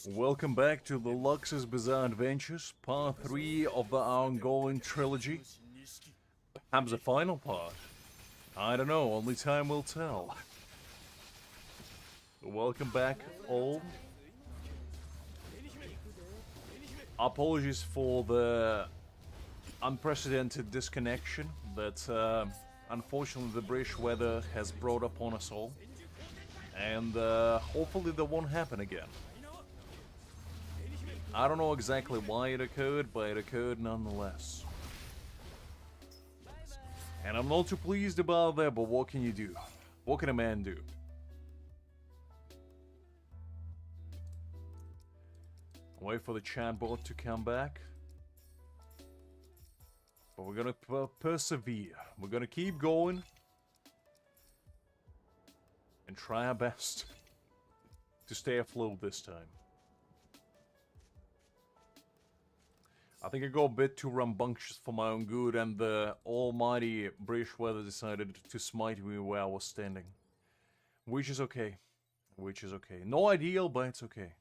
Welcome back to the Lux's Bizarre Adventures, part 3 of the ongoing trilogy. Perhaps the final part. I don't know, only time will tell. Welcome back, all. Apologies for the unprecedented disconnection that unfortunately the British weather has brought upon us all. And hopefully that won't happen again. I don't know exactly why it occurred, but it occurred nonetheless. And I'm not too pleased about that, but what can you do? What can a man do? Wait for the chatbot to come back. But we're gonna persevere. We're gonna keep going. And try our best to stay afloat this time. I think I got a bit too rambunctious for my own good, and the almighty British weather decided to smite me where I was standing. Which is okay. Which is okay. No ideal, but it's okay.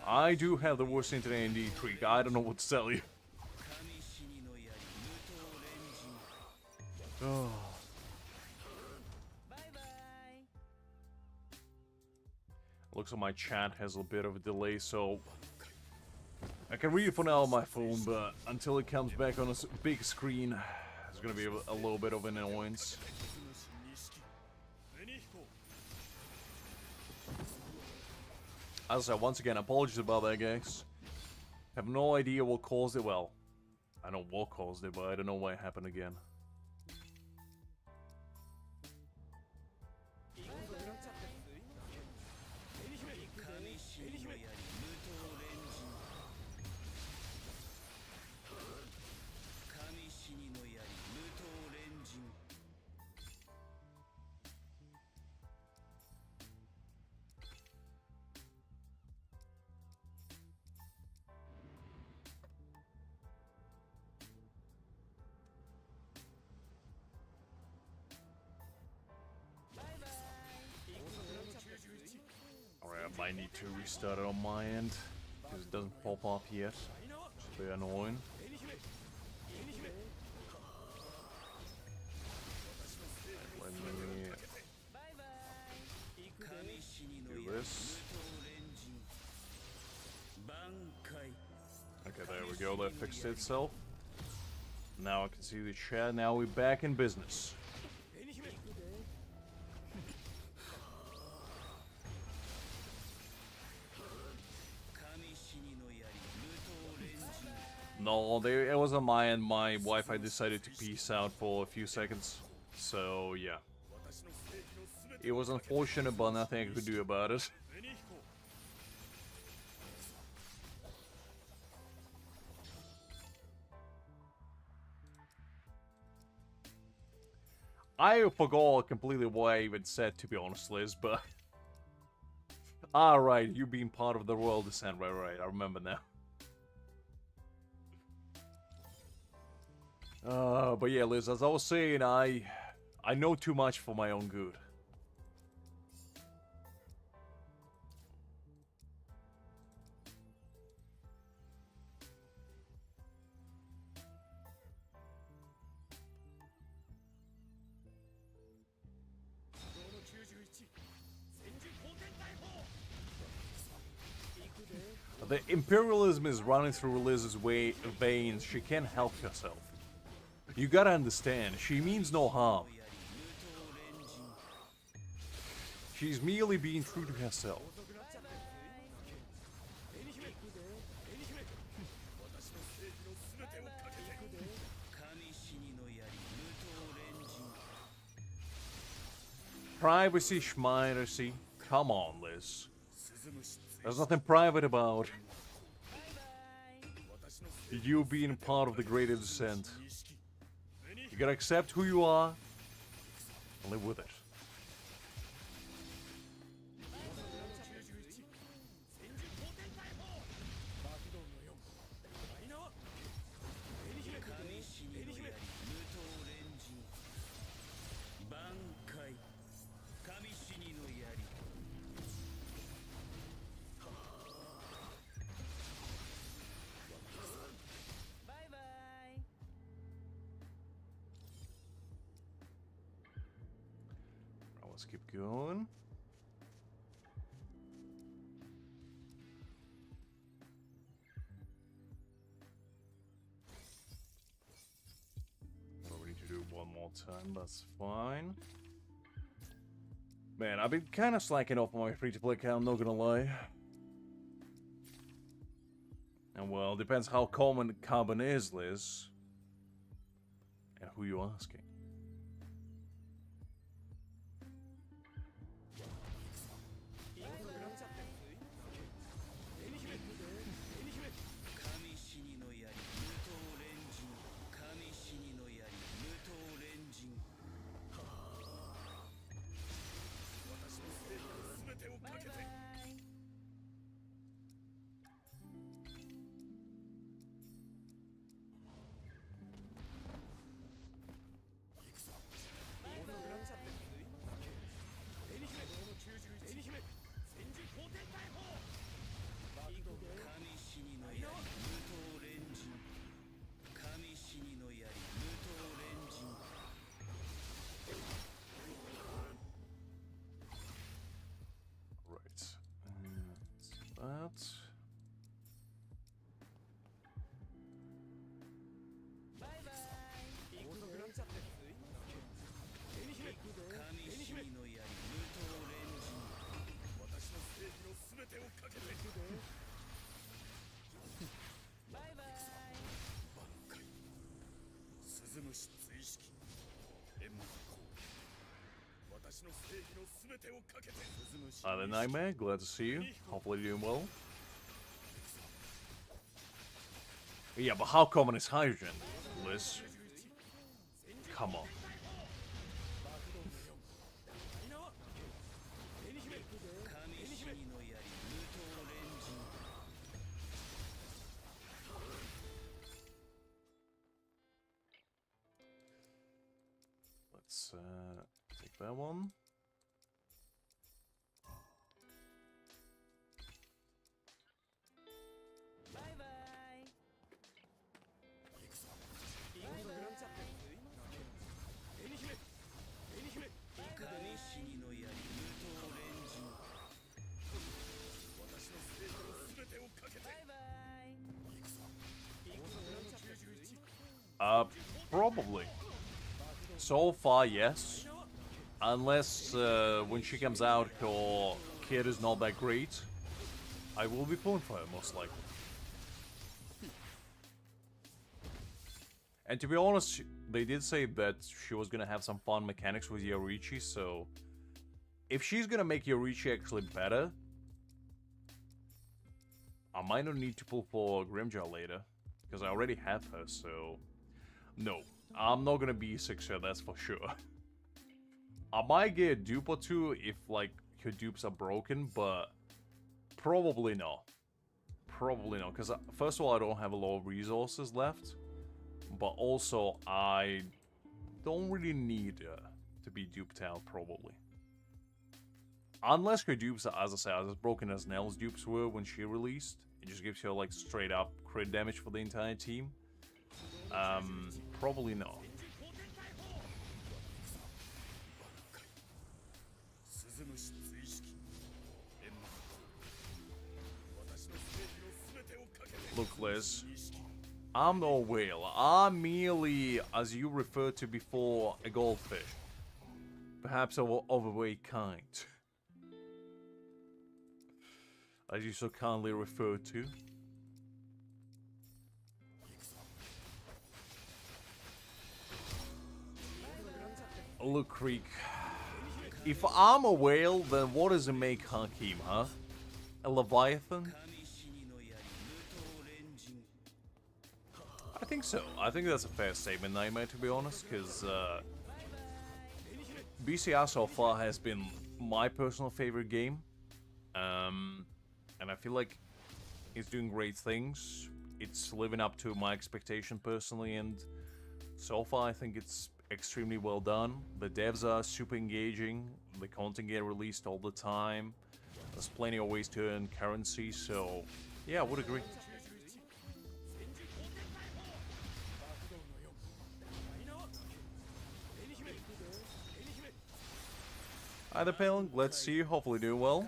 I do have the worst internet in D3. I don't know what to tell you. Oh. Looks like my chat has a bit of a delay, so I can read it for now on my phone, but until it comes back on a big screen, it's gonna be a little bit of an annoyance. As I said, once again, apologies about that, guys. Have no idea what caused it. Well, I know what caused it, but I don't know why it happened again. I might need to restart it on my end, because it doesn't pop up yet. It's very annoying. Let me do this. Okay, there we go, that fixed itself. Now I can see the chat, now we're back in business. No, it was on my end. My Wi-Fi decided to peace out for a few seconds. So, yeah. It was unfortunate, but nothing I could do about it. I forgot completely what I even said, to be honest, Liz, but... Alright, you being part of the royal descent, right, I remember now. But yeah, Liz, as I was saying, I know too much for my own good. The imperialism is running through Liz's veins. She can't help herself. You gotta understand, she means no harm. She's merely being true to herself. Privacy, schmieracy. Come on, Liz. There's nothing private about you being part of the greater descent. You gotta accept who you are and live with it. let's keep going. Well, we need to do it one more time, that's fine. Man, I've been kind of slacking off on my free-to-play account, I'm not gonna lie. And well, depends how common carbon is, Liz. And who you asking. That. The Nightmare, glad to see you. Hopefully you're doing well. Yeah, but how common is hydrogen, Liz? Come on. Let's take that one. Probably. So far, yes. Unless when she comes out, her kid is not that great, I will be pulling for her, most likely. And to be honest, they did say that she was gonna have some fun mechanics with Yorichi, so if she's gonna make Yorichi actually better, I might not need to pull for Grimjaw later, because I already have her, so no, I'm not gonna be 6-er, that's for sure. I might get a dupe or two if, like, her dupes are broken, but probably not. Probably not, because first of all, I don't have a lot of resources left, but also, I don't really need to be duped out, probably. Unless her dupes are, as I said, as broken as Nell's dupes were when she released. It just gives her, like, straight up crit damage for the entire team. Probably not. Look, Liz, I'm no whale. I'm merely, as you referred to before, a goldfish. Perhaps of overweight kind. As you so kindly referred to. Look, Creek. If I'm a whale, then what does it make Hakim, huh? A Leviathan? I think so. I think that's a fair statement, Nightmare, to be honest, because BCR so far has been my personal favorite game. And I feel like it's doing great things. It's living up to my expectation personally, and so far I think it's extremely well done. The devs are super engaging. The content get released all the time. There's plenty of ways to earn currency, so yeah, I would agree. Hi there, Pale. Glad to see you. Hopefully doing well.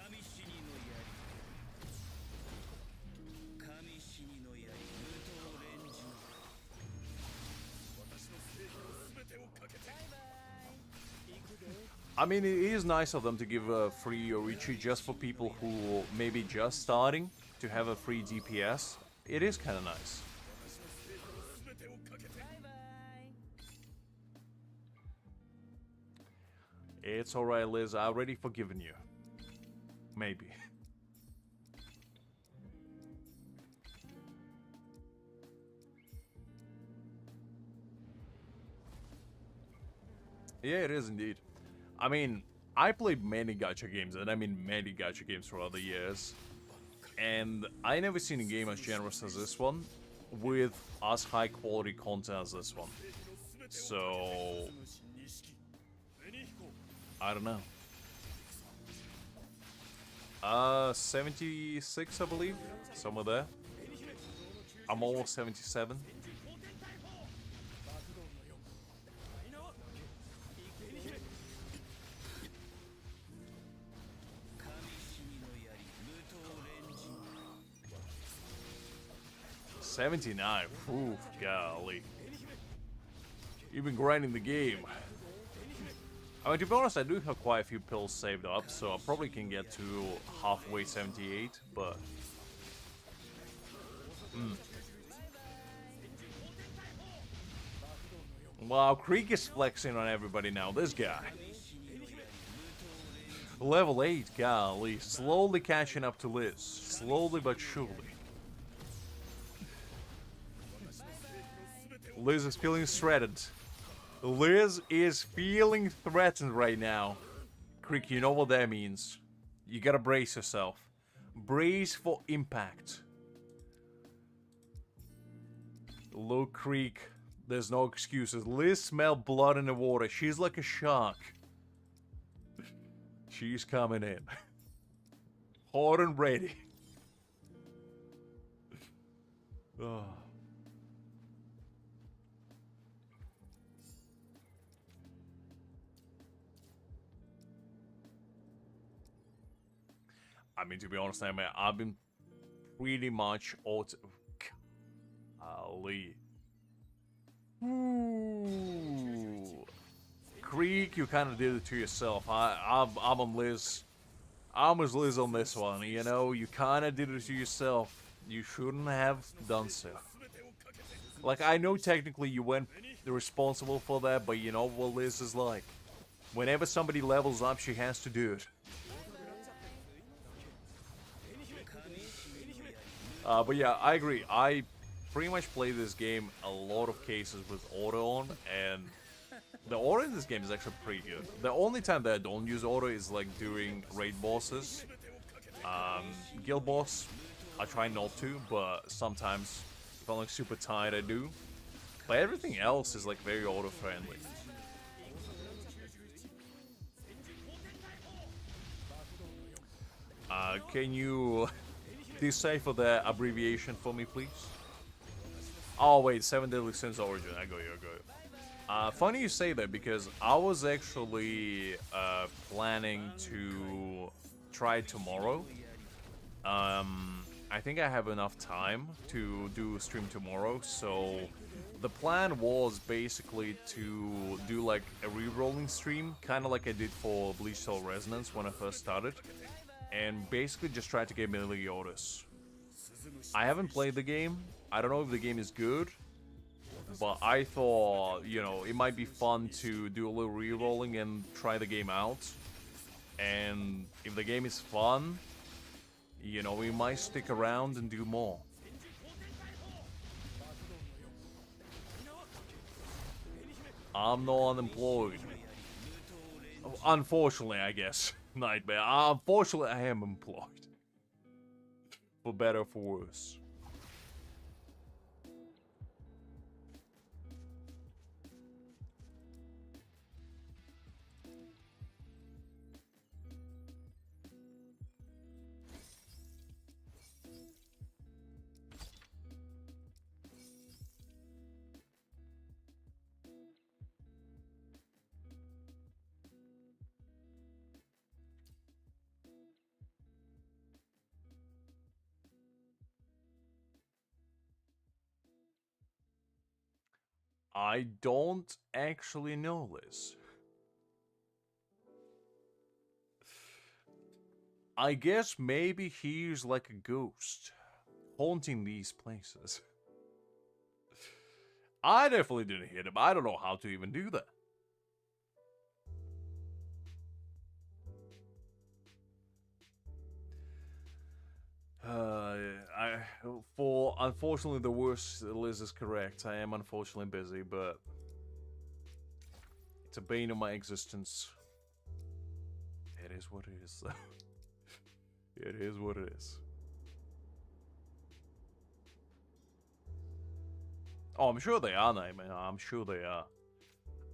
I mean, it is nice of them to give a free Orichi just for people who may be just starting to have a free DPS. It is kind of nice. It's alright, Liz. I've already forgiven you. Maybe. Yeah, it is indeed. I mean, I played many gacha games, and I mean many gacha games throughout the years. And I never seen a game as generous as this one, with as high quality content as this one. So, I don't know. 76, I believe, somewhere there. I'm almost 77. $79. Oof, golly. You've been grinding the game. I mean, to be honest, I do have quite a few pills saved up, so I probably can get to halfway 78, but... Wow, Krieg is flexing on everybody now, this guy. Level 8, golly. Slowly catching up to Liz. Slowly but surely. Liz is feeling threatened. Liz is feeling threatened right now. Krieg, you know what that means. You gotta brace yourself. Brace for impact. Look, Krieg, there's no excuses. Liz smelled blood in the water. She's like a shark. She's coming in. Hot and ready. Oh. I mean, to be honest, I've been pretty much auto... Ali. Ooh. Krieg, you kind of did it to yourself. I'm on Liz. I'm with Liz on this one, you know? You kind of did it to yourself. You shouldn't have done so. Like, I know technically you weren't responsible for that, but you know what Liz is like. Whenever somebody levels up, she has to do it. But yeah, I agree. I pretty much play this game a lot of cases with auto on, and the auto in this game is actually pretty good. The only time that I don't use auto is like during raid bosses. Guild boss, I try not to, but sometimes if I'm like super tired, I do. But everything else is like very auto friendly. Can you decipher the abbreviation for me, please? Oh wait, 7 Deadly Sins Origin. I got you, I got you. Funny you say that, because I was actually planning to try tomorrow. I think I have enough time to do a stream tomorrow, so the plan was basically to do like a re-rolling stream, kind of like I did for Bleach Soul Resonance when I first started, and basically just try to get Meliodas. I haven't played the game. I don't know if the game is good, but I thought, you know, it might be fun to do a little re-rolling and try the game out. And if the game is fun, you know, we might stick around and do more. I'm not unemployed. Unfortunately, I guess. Nightmare. Unfortunately, I am employed. For better or for worse. I don't actually know this. I guess maybe he's like a ghost, haunting these places. I definitely didn't hit him. I don't know how to even do that. Unfortunately, the worst list is correct. I am unfortunately busy, but it's a bane of my existence. It is what it is, though. It is what it is. Oh, I'm sure they are, man. I'm sure they are.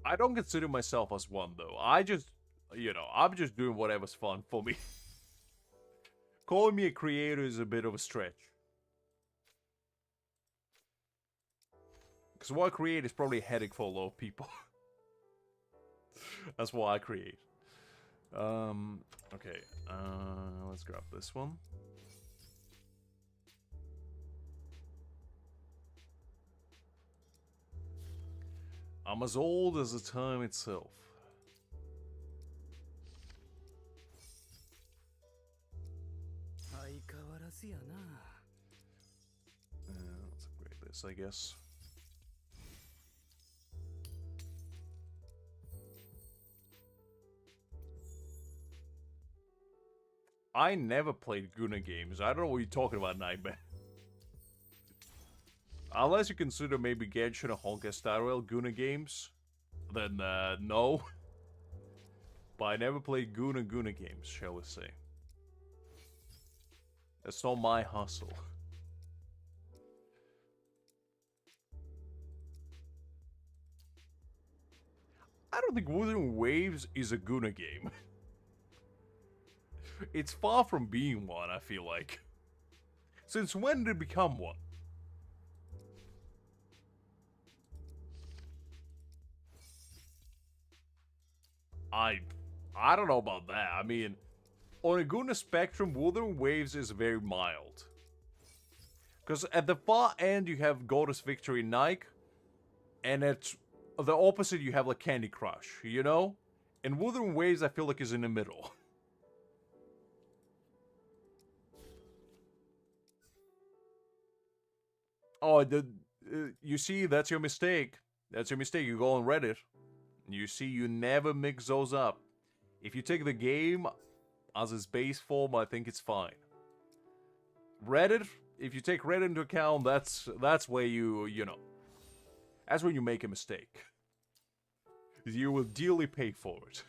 I don't consider myself as one, though. I just, I'm just doing whatever's fun for me. Calling me a creator is a bit of a stretch. Because what I create is probably a headache for a lot of people. That's what I create. Okay. Let's grab this one. I'm as old as the time itself. Let's upgrade this, I guess. I never played Guna games. I don't know what you're talking about, Nightmare. Unless you consider maybe Genshin or Honkai Star Rail Guna games, then no. But I never played Guna games, shall we say. That's not my hustle. I don't think Wuthering Waves is a Guna game. It's far from being one, I feel like. Since when did it become one? I don't know about that. I mean, on a Guna spectrum, Wuthering Waves is very mild. Because at the far end, you have Goddess Victory Nike, and at the opposite, you have like Candy Crush, you know? And Wuthering Waves, I feel like, is in the middle. Oh, you see, that's your mistake. That's your mistake. You go on Reddit. You see, you never mix those up. If you take the game as its base form, I think it's fine. Reddit, if you take Reddit into account, that's where you know. That's when you make a mistake. You will dearly pay for it.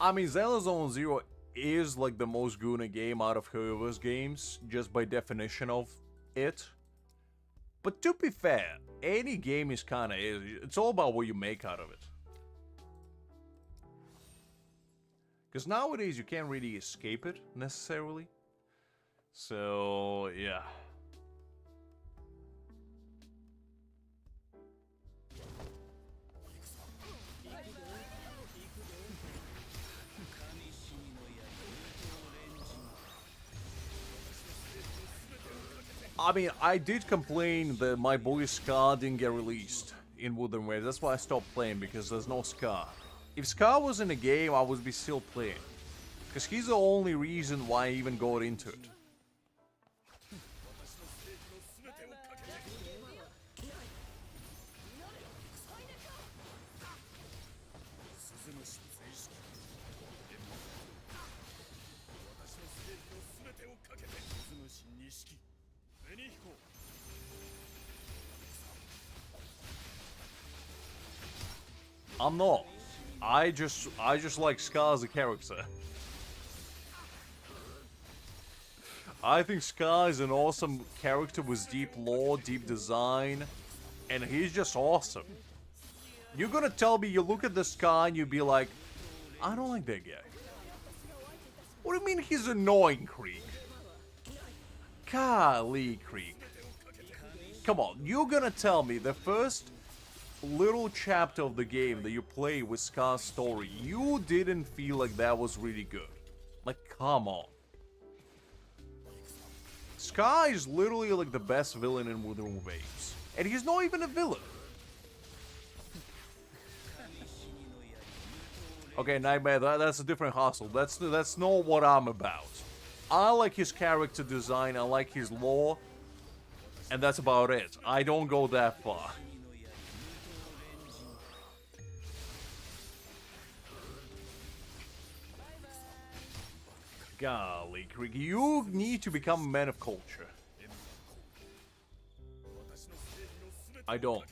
I mean, Zelda Zone Zero is like the most Guna game out of Hoyover's games, just by definition of it. But to be fair, any game is kinda it's all about what you make out of it. Because nowadays you can't really escape it, necessarily. So, yeah. I mean, I did complain that my boy Scar didn't get released in Wuthering Waves. That's why I stopped playing, because there's no Scar. If Scar was in the game, I would be still playing. Because he's the only reason why I even got into it. I'm not. I just like Scar as a character. I think Scar is an awesome character with deep lore, deep design, and he's just awesome. You're gonna tell me you look at the Scar and you be like, I don't like that guy. What do you mean he's annoying, Krieg? Golly, Krieg. Come on, you're gonna tell me the first little chapter of the game that you play with Scar's story, you didn't feel like that was really good. Like, come on. Scar is literally like the best villain in Wuthering Waves. And he's not even a villain. Okay, Nightmare, that's a different hustle. That's not what I'm about. I like his character design, I like his lore, and that's about it. I don't go that far. Golly, Krieg, you need to become a man of culture. I don't.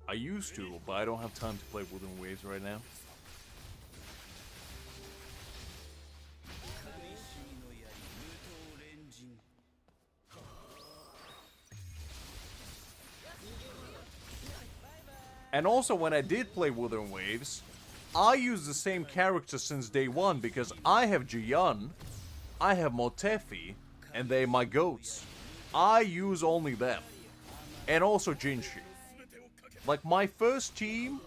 I used to, but I don't have time to play Wuthering Waves right now. And also, when I did play Wuthering Waves, I used the same character since day one because I have Jiyan, I have Motefi, and they're my goats. I use only them. And also Jinshi. Like, my first team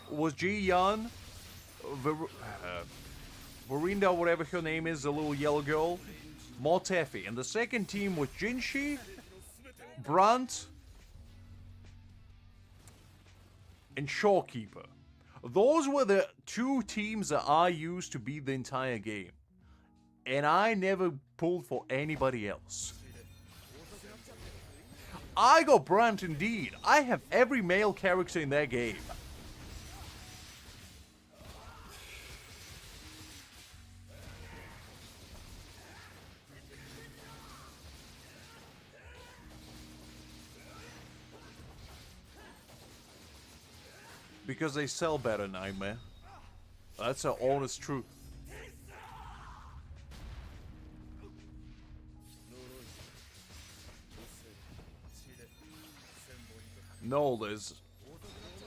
was Jiyan, Verinda, whatever her name is, the little yellow girl, Motefi. And the second team was Jinshi, Brunt, and Shorekeeper. Those were the two teams that I used to beat the entire game. And I never pulled for anybody else. I got Brunt indeed. I have every male character in that game. Because they sell better, Nightmare. That's an honest truth. No, Liz.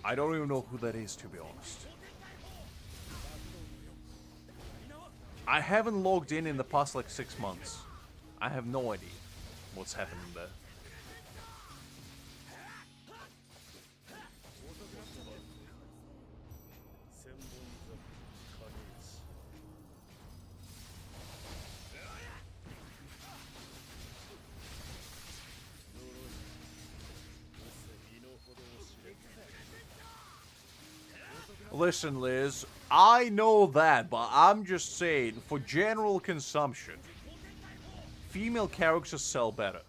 I don't even know who that is, to be honest. I haven't logged in the past like 6 months. I have no idea what's happening there. Listen, Liz, I know that, but I'm just saying, for general consumption, female characters sell better.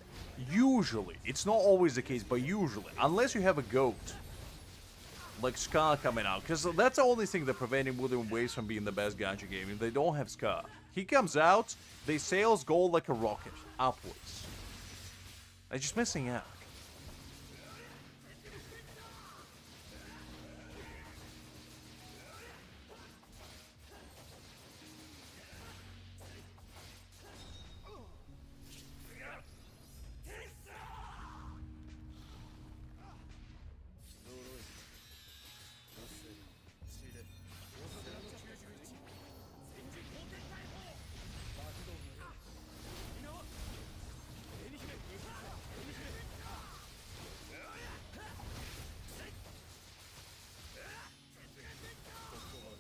Usually. It's not always the case, but usually. Unless you have a goat. Like Scar coming out. Because that's the only thing that preventing Wuthering Waves from being the best gacha game. If they don't have Scar. He comes out, they sales go like a rocket. Upwards. They're just missing out.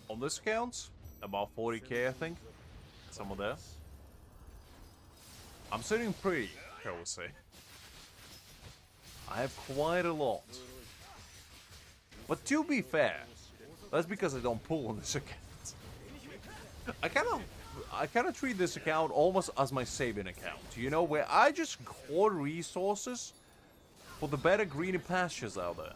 On this account, about 40k, I think. Somewhere there. I'm sitting pretty, I would say. I have quite a lot. But to be fair, that's because I don't pull on this account. I kind of treat this account almost as my saving account, you know, where I just hoard resources for the better greener pastures out there.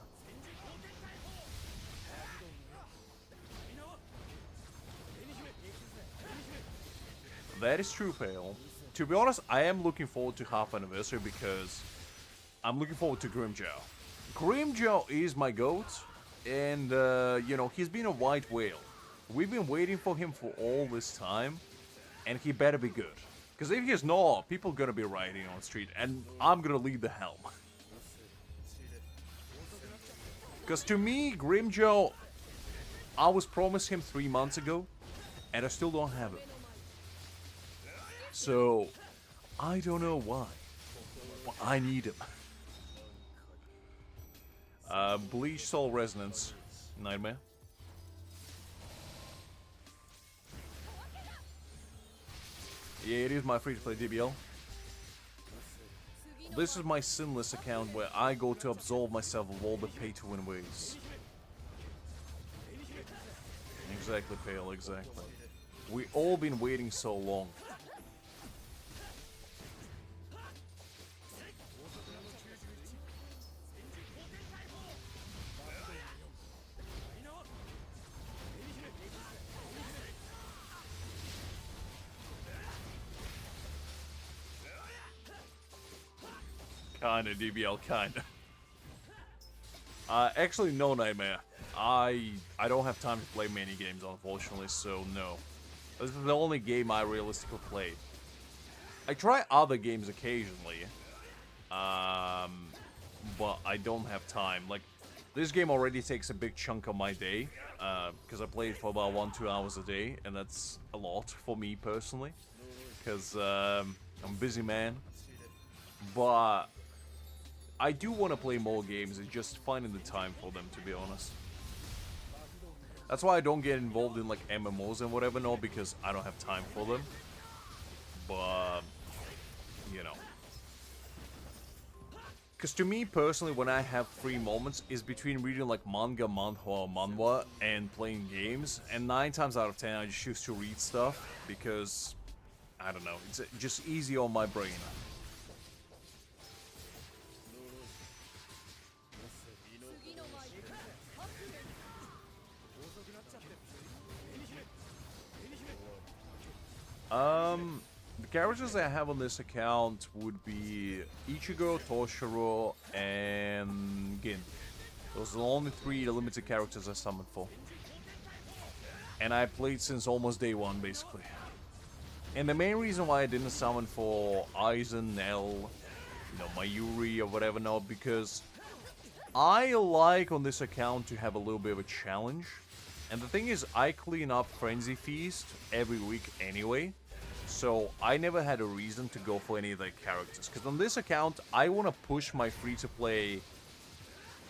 That is true, Pale. To be honest, I am looking forward to half anniversary because I'm looking forward to Grimmjow. Grimmjow is my goat, and you know, he's been a white whale. We've been waiting for him for all this time, and he better be good. Because if he's not, people are gonna be rioting on the street, and I'm gonna lead the helm. Because to me, Grimmjow, I was promised him 3 months ago, and I still don't have him. So, I don't know why, but I need him. Bleach Soul Resonance. Nightmare. Yeah, it is my free-to-play DBL. This is my sinless account where I go to absolve myself of all the pay-to-win ways. Exactly, Pale, exactly. We all been waiting so long. Kinda, DBL, kinda. Actually, no, Nightmare. I don't have time to play many games, unfortunately, so no. This is the only game I realistically play. I try other games occasionally, but I don't have time. Like, this game already takes a big chunk of my day, because I play it for about 1-2 hours a day, and that's a lot for me personally, because I'm a busy man. But I do want to play more games, it's just finding the time for them, to be honest. That's why I don't get involved in, like, MMOs and whatever, no, because I don't have time for them. But, you know. Because to me, personally, when I have free moments, is between reading, like, manga, manhwa, or manhwa, and playing games. And 9 times out of 10, I just choose to read stuff, because, I don't know, it's just easy on my brain. The characters I have on this account would be Ichigo, Toshiro, and Gin. Those are the only 3 limited characters I summoned for. And I played since almost day 1, basically. And the main reason why I didn't summon for Aizen, Nell, Mayuri or whatever, no, because I like on this account to have a little bit of a challenge. And the thing is, I clean up Frenzy Feast every week anyway. So I never had a reason to go for any of the characters. Because on this account, I want to push my free-to-play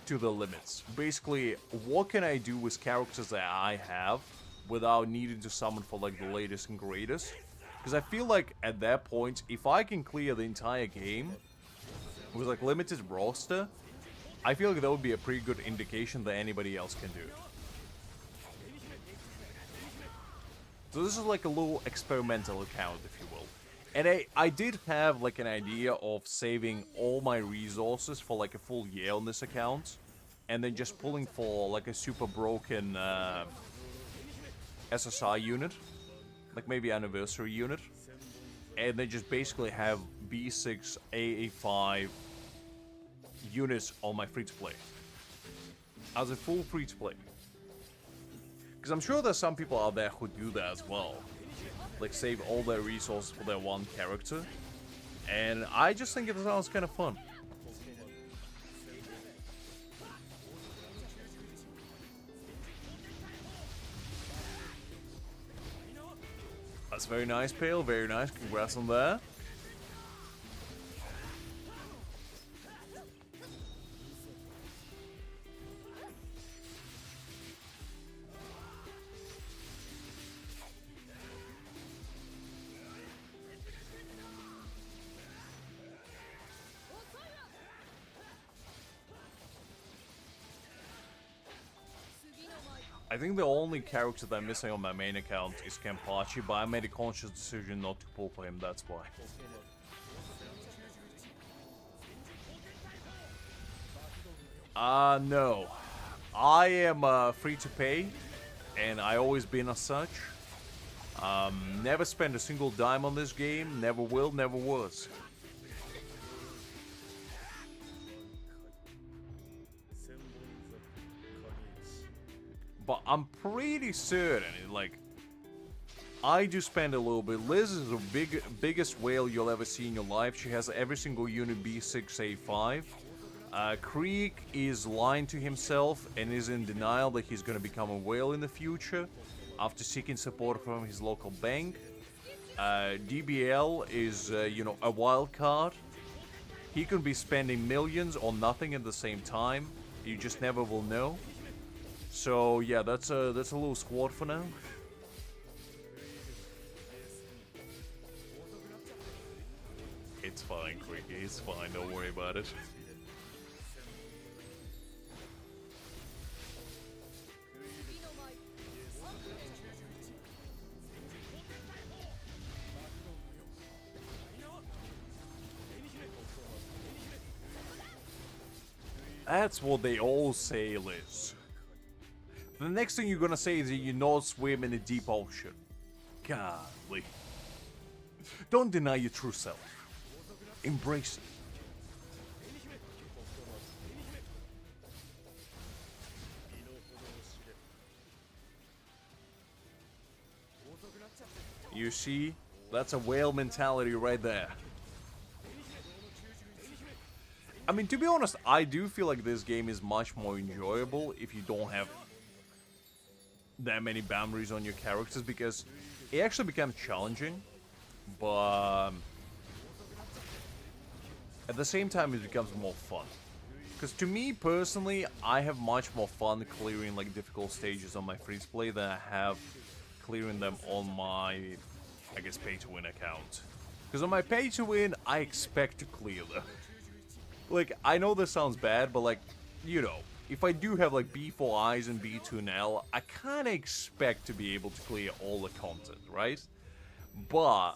to the limits. Basically, what can I do with characters that I have without needing to summon for like the latest and greatest? Because I feel like at that point, if I can clear the entire game with like limited roster, I feel like that would be a pretty good indication that anybody else can do it. So this is like a little experimental account, if you will. And I did have like an idea of saving all my resources for like a full year on this account. And then just pulling for like a super broken SSR unit. Like maybe anniversary unit. And then just basically have B6, AA5 units on my free-to-play. As a full free-to-play. Because I'm sure there's some people out there who do that as well. Like, save all their resources for their one character. And I just think it sounds kind of fun. That's very nice, Pale. Very nice. Congrats on that. I think the only character that I'm missing on my main account is Kenpachi, but I made a conscious decision not to pull for him, that's why. No. I am free to pay, and I always been as such. Never spent a single dime on this game, never will, never was. But I'm pretty certain, like, I do spend a little bit. Liz is the biggest whale you'll ever see in your life. She has every single unit B6A5. Krieg is lying to himself and is in denial that he's going to become a whale in the future after seeking support from his local bank. DBL is, a wild card. He could be spending millions on nothing at the same time. You just never will know. So yeah, that's a little squad for now. It's fine, Creaky. It's fine. Don't worry about it. That's what they all say, Liz. The next thing you're gonna say is that you not swim in the deep ocean. Golly. Don't deny your true self. Embrace it. You see? That's a whale mentality right there. I mean, to be honest, I do feel like this game is much more enjoyable if you don't have that many boundaries on your characters, because it actually becomes challenging, but at the same time it becomes more fun. Because to me personally, I have much more fun clearing like difficult stages on my free-to-play than I have clearing them on my, I guess, pay-to-win account. Because on my pay-to-win, I expect to clear them. Like, I know this sounds bad, but like, you know, if I do have like B4 Aizen, B2 Nell, I kind of expect to be able to clear all the content, right? But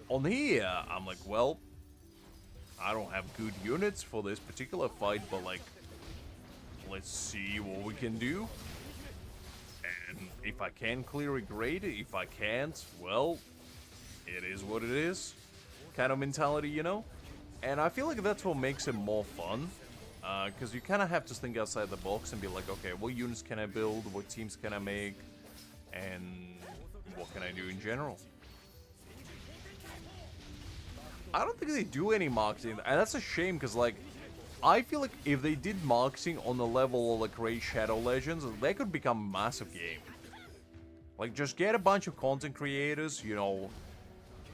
on here, I'm like, well, I don't have good units for this particular fight, but like, let's see what we can do. And if I can clear it, great. If I can't, well, it is what it is. Kind of mentality, you know? And I feel like that's what makes it more fun. Because you kind of have to think outside the box and be like, okay, what units can I build? What teams can I make? And what can I do in general? I don't think they do any marketing. And that's a shame, because, like, I feel like if they did marketing on the level of, like, Raid Shadow Legends, they could become a massive game. Like, just get a bunch of content creators, you know,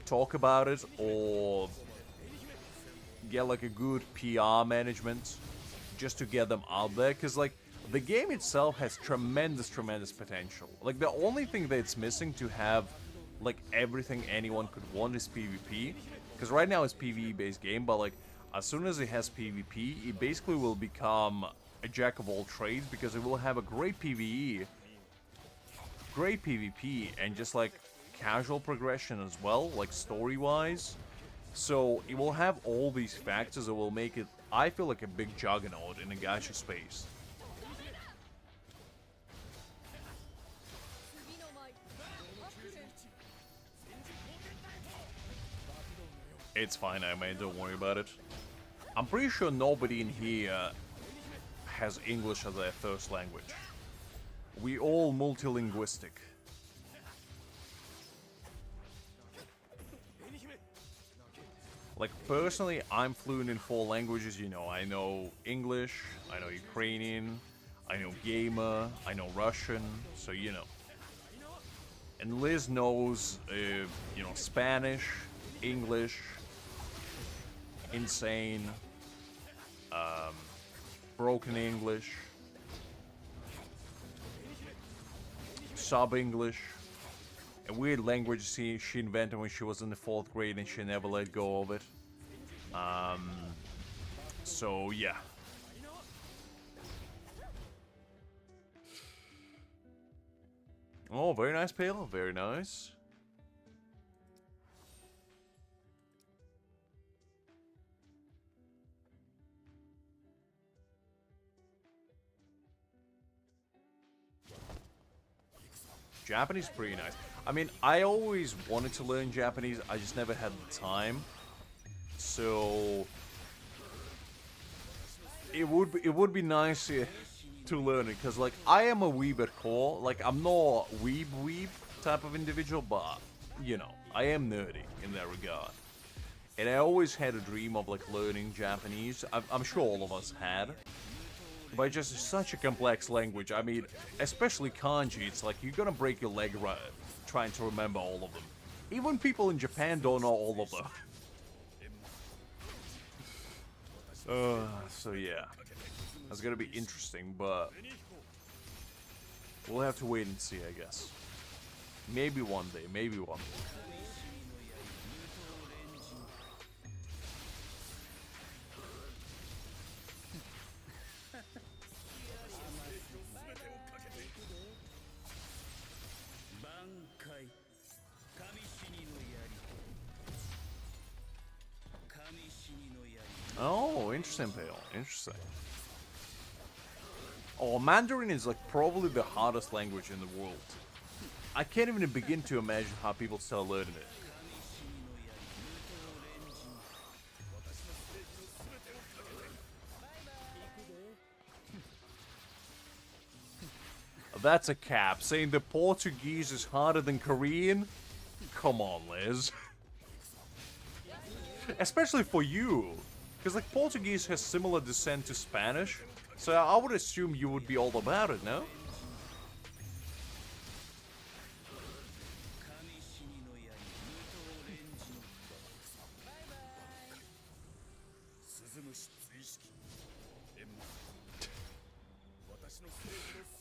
talk about it, or get, like, a good PR management just to get them out there. Because, like, the game itself has tremendous potential. Like, the only thing that it's missing to have, like, everything anyone could want is PvP. Because right now it's PvE-based game, but, like, as soon as it has PvP, it basically will become a jack of all trades, because it will have a great PvE, great PvP, and just, like, casual progression as well, like, story-wise. So it will have all these factors that will make it, I feel, like a big juggernaut in the gacha space. It's fine, I mean, don't worry about it. I'm pretty sure nobody in here has English as their first language. We all multilinguistic. Like, personally, I'm fluent in 4 languages, you know. I know English, I know Ukrainian, I know Gamer, I know Russian, so, you know. And Liz knows, you know, Spanish, English, Insane, Broken English, Sub-English, a weird language she invented when she was in the 4th grade and she never let go of it. So yeah. Oh, very nice, Pale. Very nice. Japanese is pretty nice. I mean, I always wanted to learn Japanese, I just never had the time. So it would be nice to learn it, because like I am a weeb at core. Like, I'm not weeb type of individual, but you know, I am nerdy in that regard. And I always had a dream of like learning Japanese. I'm sure all of us had. But just such a complex language. I mean, especially kanji, it's like you're gonna break your leg trying to remember all of them. Even people in Japan don't know all of them. So yeah. That's gonna be interesting, but we'll have to wait and see, I guess. Maybe one day, maybe one day. Oh, interesting, Pale. Interesting. Oh, Mandarin is like probably the hardest language in the world. I can't even begin to imagine how people start learning it. That's a cap. Saying the Portuguese is harder than Korean? Come on, Liz. Especially for you. Because, like, Portuguese has similar descent to Spanish. So I would assume you would be all about it, no?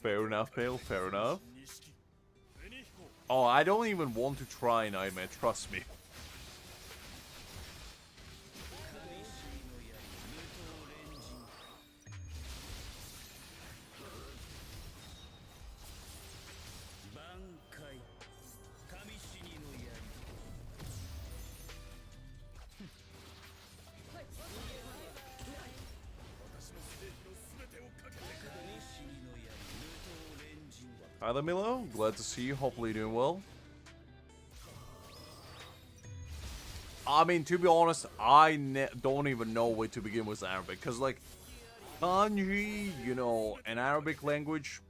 Fair enough, Pale, fair enough. Oh, I don't even want to try Nightmare, trust me. Hi there, Milo. Glad to see you. Hopefully you're doing well. I mean, to be honest, I don't even know where to begin with Arabic. Because, like, kanji, you know, and Arabic language,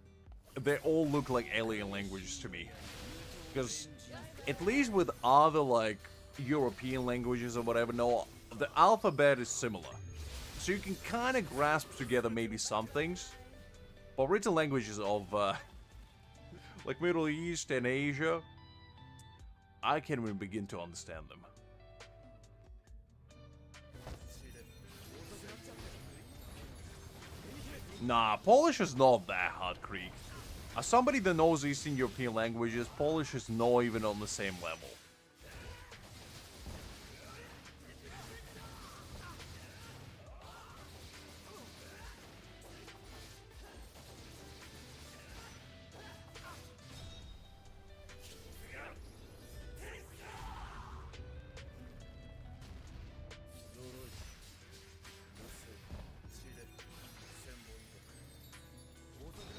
they all look like alien languages to me. Because, at least with other, like, European languages or whatever, no, the alphabet is similar. So you can kind of grasp together maybe some things. But written languages of, like Middle East and Asia, I can't even begin to understand them. Nah, Polish is not that hard, Krieg. As somebody that knows Eastern European languages, Polish is not even on the same level.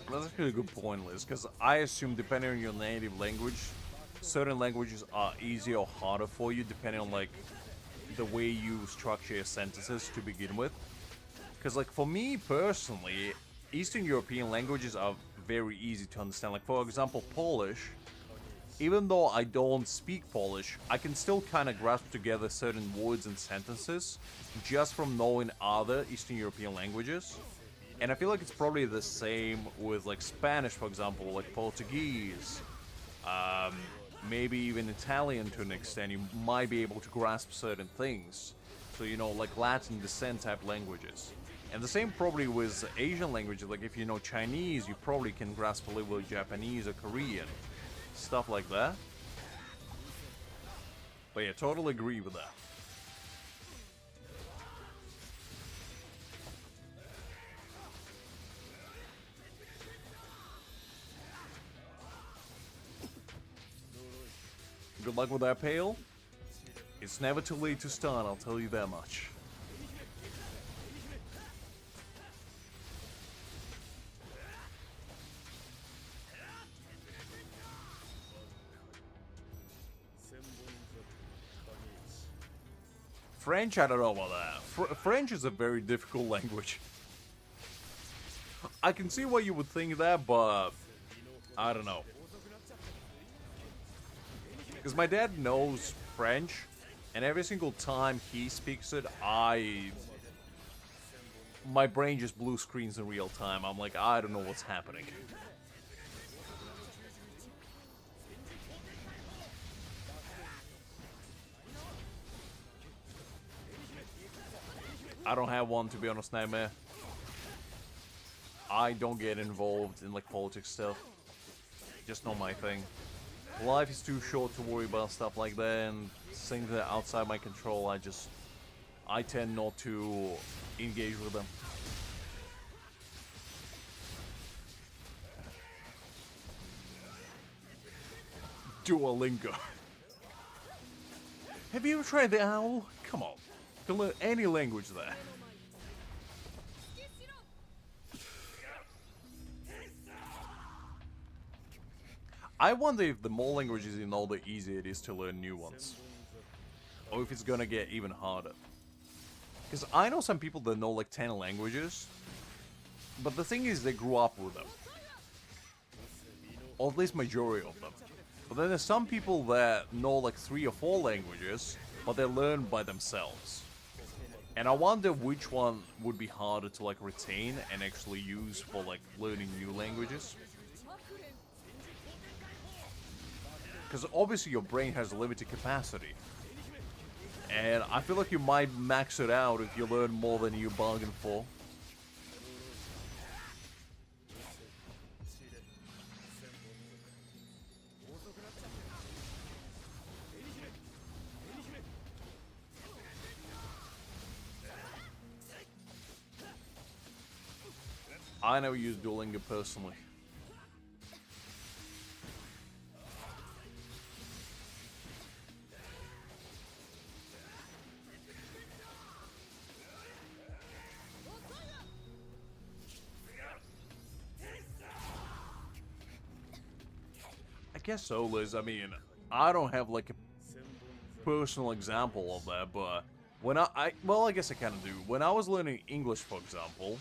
That's actually a good point, Liz, because I assume depending on your native language, certain languages are easier or harder for you depending on, like, the way you structure your sentences to begin with. Because, like, for me personally, Eastern European languages are very easy to understand. Like, for example, Polish, even though I don't speak Polish, I can still kind of grasp together certain words and sentences just from knowing other Eastern European languages. And I feel like it's probably the same with, like, Spanish, for example, like Portuguese, maybe even Italian to an extent. You might be able to grasp certain things. So, you know, like Latin descent type languages. And the same probably with Asian languages. Like, if you know Chinese, you probably can grasp a little bit of Japanese or Korean. Stuff like that. But yeah, totally agree with that. Good luck with that, Pale. It's never too late to start, I'll tell you that much. French, I don't know about that. French is a very difficult language. I can see why you would think that, but I don't know. Because my dad knows French, and every single time he speaks it, my brain just blue screens in real time. I'm like, I don't know what's happening. I don't have one, to be honest, Nightmare. I don't get involved in like politics stuff. Just not my thing. Life is too short to worry about stuff like that, and things that are outside my control, I tend not to engage with them. Duolingo. Have you ever tried the owl? Come on. You can learn any language there. I wonder if the more languages you know, the easier it is to learn new ones. Or if it's gonna get even harder. Because I know some people that know like 10 languages, but the thing is they grew up with them. Or at least majority of them. But then there's some people that know like 3 or 4 languages, but they learn by themselves. And I wonder which one would be harder to like retain and actually use for like learning new languages. Because obviously your brain has a limited capacity. And I feel like you might max it out if you learn more than you bargained for. I never use Duolingo personally. I guess so, Liz. I mean, I don't have like a personal example of that, but when well, I guess I kind of do. When I was learning English, for example,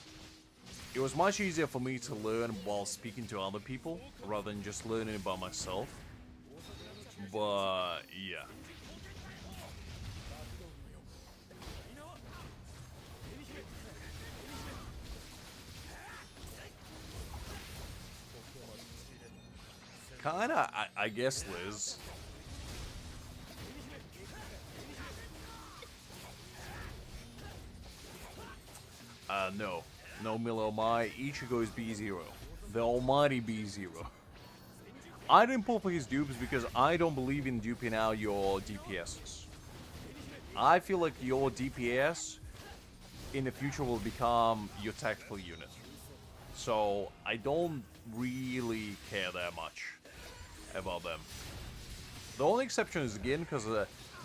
it was much easier for me to learn while speaking to other people, rather than just learning it by myself. But, yeah. Kinda, I guess, Liz. No. No, Milo, my Ichigo is B0. The almighty B0. I didn't pull for his dupes because I don't believe in duping out your DPSs. I feel like your DPS in the future will become your tactical unit. So, I don't really care that much about them. The only exception is Gin, because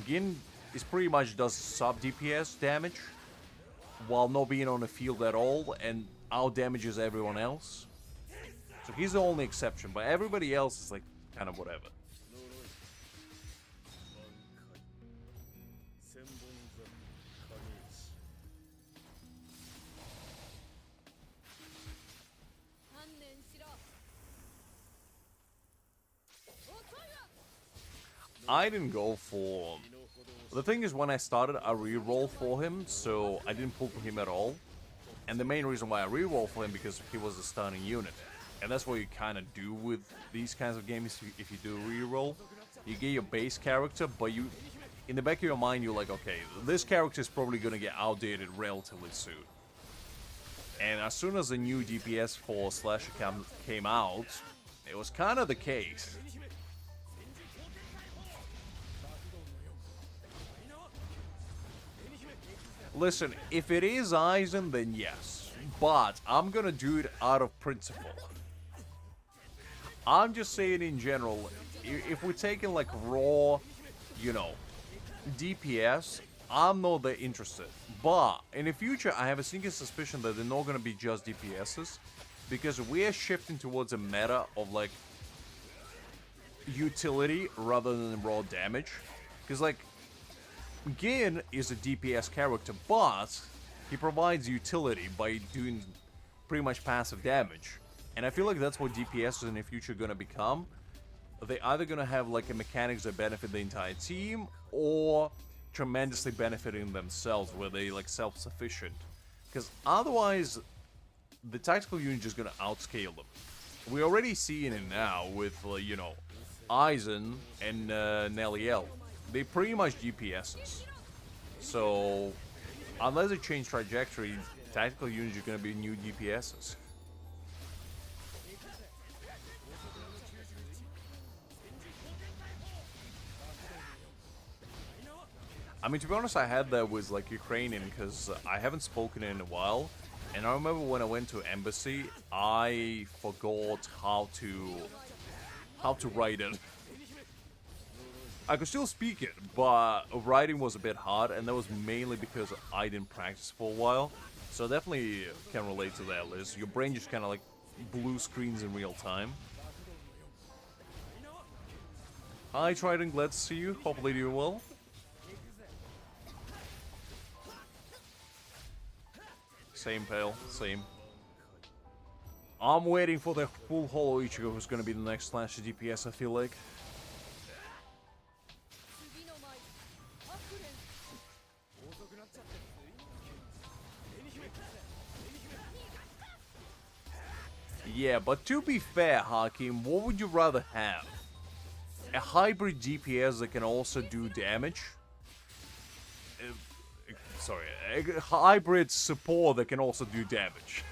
Gin is pretty much does sub DPS damage while not being on the field at all, and out damages everyone else. So he's the only exception, but everybody else is like kind of whatever. I didn't go for... The thing is, when I started, I re-roll for him, so I didn't pull for him at all. And the main reason why I re-roll for him because he was a starting unit. And that's what you kind of do with these kinds of games if you do re-roll. You get your base character, but you... In the back of your mind, you're like, okay, this character is probably going to get outdated relatively soon. And as soon as the new DPS for Slasher came out, it was kind of the case. Listen, if it is Aizen, then yes. But I'm gonna do it out of principle. I'm just saying in general, if we're taking like raw, you know, DPS, I'm not that interested. But in the future, I have a sneaky suspicion that they're not gonna be just DPSs. Because we're shifting towards a meta of like utility rather than raw damage. Because like, Gin is a DPS character, but he provides utility by doing pretty much passive damage. And I feel like that's what DPS is in the future gonna become. They're either gonna have like a mechanics that benefit the entire team, or tremendously benefiting themselves, where they like self-sufficient. Because otherwise, the tactical unit is just gonna outscale them. We're already seeing it now with, you know, Aizen and Nelliel. They pretty much DPSs. So, unless they change trajectory, tactical units are going to be new DPSs. I mean, to be honest, I had that with like Ukrainian because I haven't spoken in a while, and I remember when I went to embassy, I forgot how to write it. I could still speak it, but writing was a bit hard, and that was mainly because I didn't practice for a while. So I definitely can relate to that, Liz. Your brain just kind of like blue screens in real time. Hi, Trident, glad to see you. Hopefully doing well. Same, Pale. Same. I'm waiting for the full Hollow Ichigo, who's gonna be the next Slash DPS, I feel like. Yeah, but to be fair, Hakim, what would you rather have? A hybrid DPS that can also do damage? Sorry, a hybrid support that can also do damage?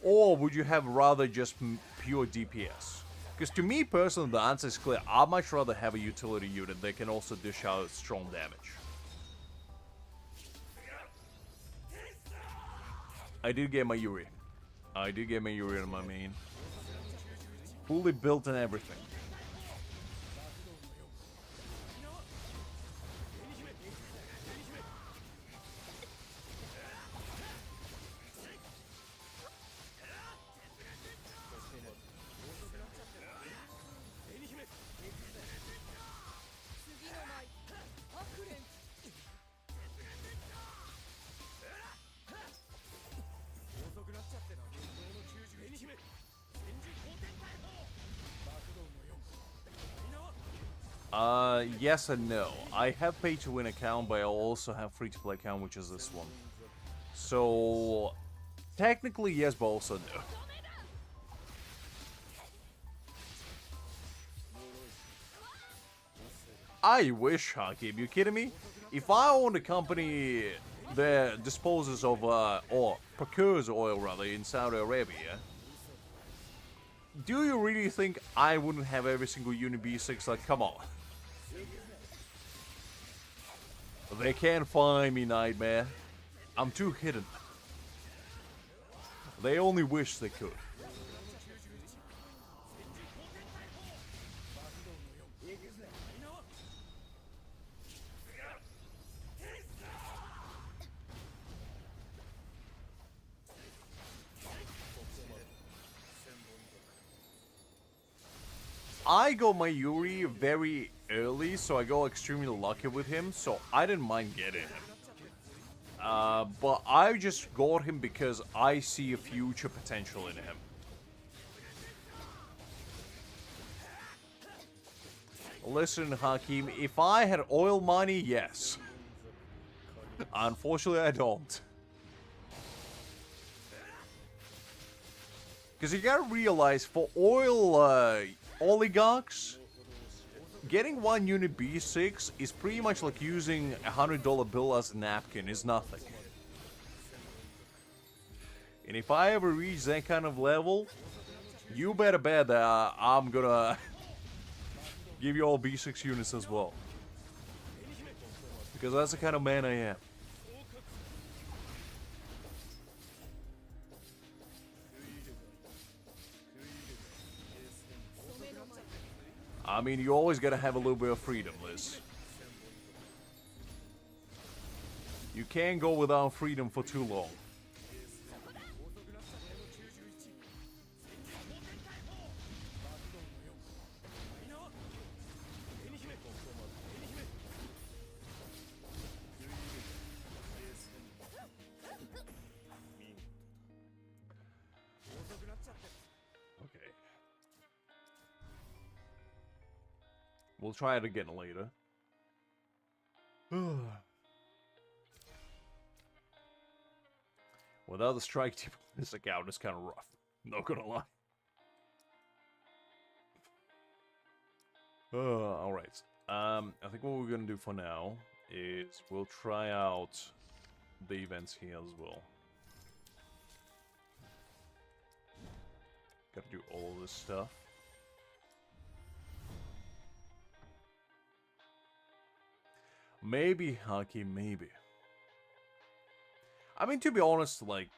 Or would you have rather just pure DPS? Because to me personally, the answer is clear. I'd much rather have a utility unit that can also dish out strong damage. I did get my Yuri. I did get my Yuri on my main. Fully built and everything. Yes and no. I have pay-to-win account, but I also have free-to-play account, which is this one. So, technically yes, but also no. I wish, Hakim. You kidding me? If I owned a company that disposes of, or procures oil, rather, in Saudi Arabia, do you really think I wouldn't have every single unit B6? Like, come on. They can't find me, Nightmare. I'm too hidden. They only wish they could. I got my Yuri very early, so I got extremely lucky with him, so I didn't mind getting him. But I just got him because I see a future potential in him. Listen, Hakim, if I had oil money, yes. Unfortunately, I don't. Because you gotta realize, for oil oligarchs, getting one unit B6 is pretty much like using a $100 bill as a napkin. Is nothing. And if I ever reach that kind of level, you better bet that I'm gonna give you all B6 units as well. Because that's the kind of man I am. I mean, you always gotta have a little bit of freedom, Liz. You can't go without freedom for too long. Okay. We'll try it again later. Without the strike team, this account is kind of rough. Not gonna lie. Alright. I think what we're gonna do for now is we'll try out the events here as well. Gotta do all of this stuff. Maybe, Haki, maybe. I mean, to be honest, like,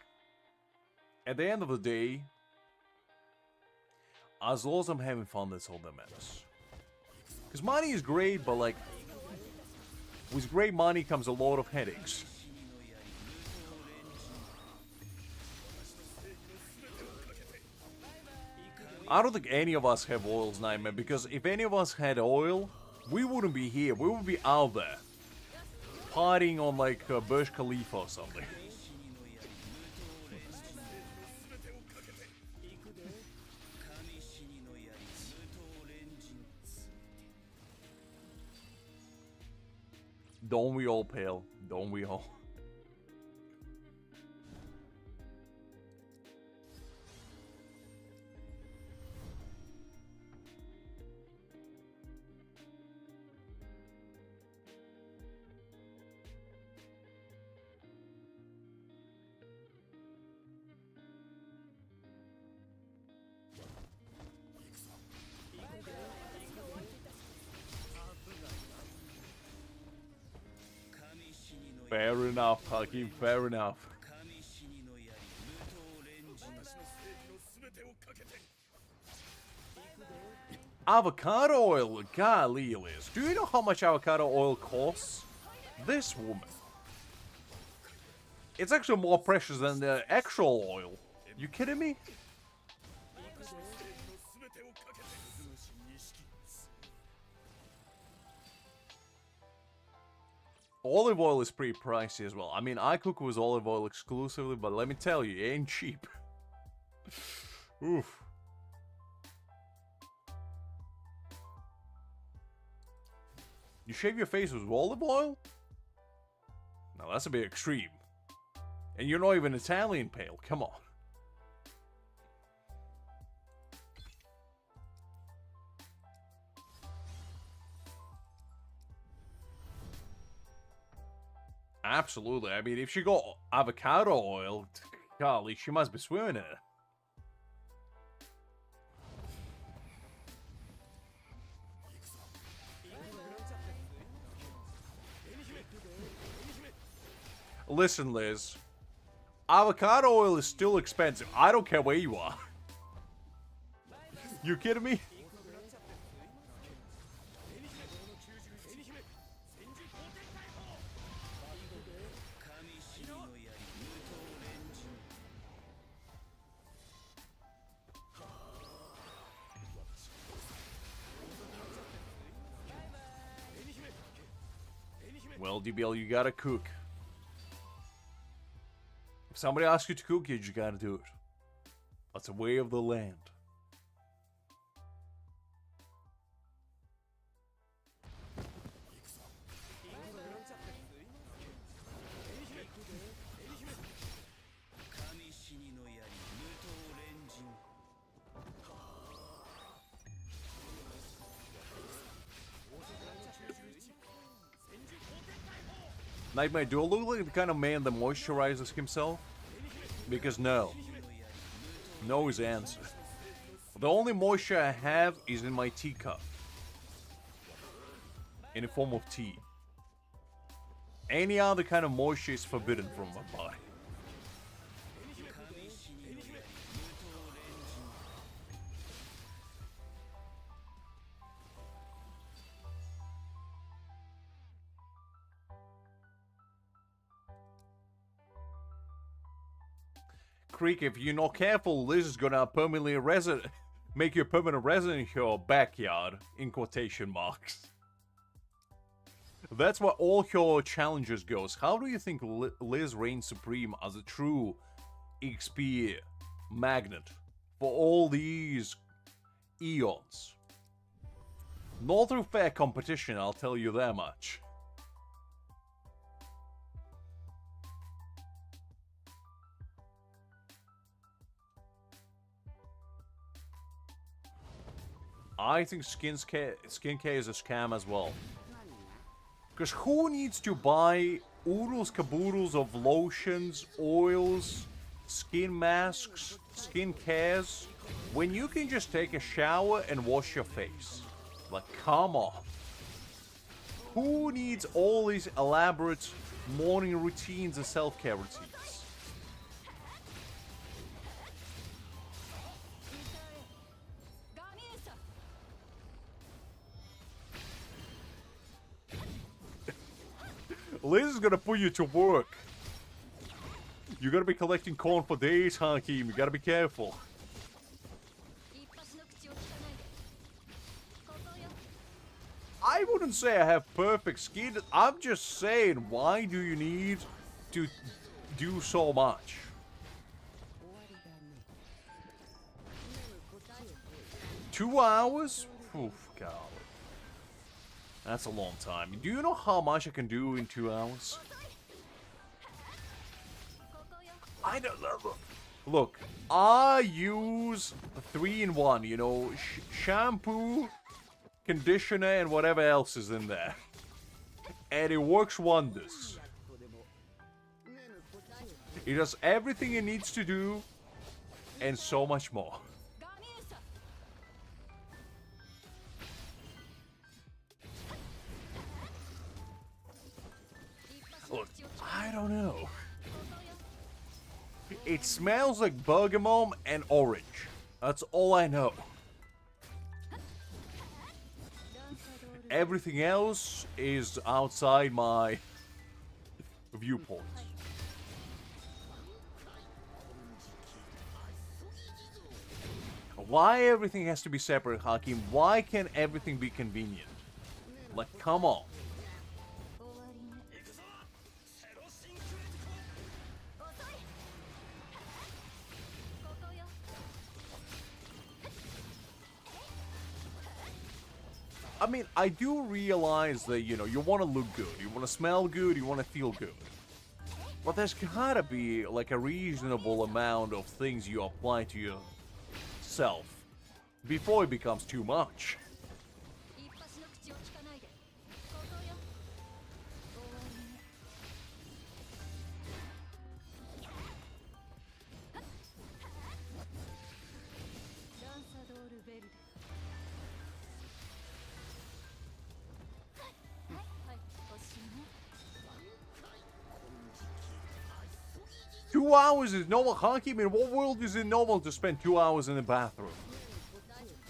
at the end of the day, as long as I'm having fun, that's all that matters. Because money is great, but like, with great money comes a lot of headaches. I don't think any of us have oils, Nightmare, because if any of us had oil, we wouldn't be here. We would be out there, partying on like Burj Khalifa or something. Don't we all, Pale? Don't we all? Fair enough, Hakim, fair enough. Avocado oil, golly, Liz. Do you know how much avocado oil costs? This woman. It's actually more precious than the actual oil. You kidding me? Olive oil is pretty pricey as well. I mean, I cook with olive oil exclusively, but let me tell you, it ain't cheap. Oof. You shave your face with olive oil? Now that's a bit extreme. And you're not even Italian, Pale. Come on. Absolutely. I mean, if she got avocado oil, golly, she must be swimming in it. Listen, Liz. Avocado oil is still expensive. I don't care where you are. You kidding me? Well, DBL, you gotta cook. If somebody asks you to cook, you just gotta do it. That's a way of the land. Nightmare, do I look like the kind of man that moisturizes himself? Because no. No is the answer. The only moisture I have is in my teacup. In the form of tea. Any other kind of moisture is forbidden from my body. Creek, if you're not careful, Liz is gonna permanently make you a permanent resident in your backyard, in quotation marks. That's where all your challenges goes. How do you think Liz reigns supreme as a true XP magnet for all these eons? Not through fair competition, I'll tell you that much. I think skincare is a scam as well. Because who needs to buy oodles caboodles of lotions, oils, skin masks, skin cares, when you can just take a shower and wash your face? Like, come on. Who needs all these elaborate morning routines and self-care routines? Liz is gonna put you to work. You're gonna be collecting corn for days, Hakim. You gotta be careful. I wouldn't say I have perfect skin. I'm just saying, why do you need to do so much? 2 hours? Oof, God. That's a long time. Do you know how much I can do in 2 hours? I don't know. Look, I use 3-in-1, you know, shampoo, conditioner, and whatever else is in there. And it works wonders. It does everything it needs to do, and so much more. Look, I don't know. It smells like bergamot and orange. That's all I know. Everything else is outside my viewpoint. Why everything has to be separate, Hakim? Why can't everything be convenient? Like, come on. I mean, I do realize that, you know, you want to look good, you want to smell good, you want to feel good. But there's gotta be, like, a reasonable amount of things you apply to yourself before it becomes too much. Two hours is normal, Hakim? In what world is it normal to spend 2 hours in the bathroom?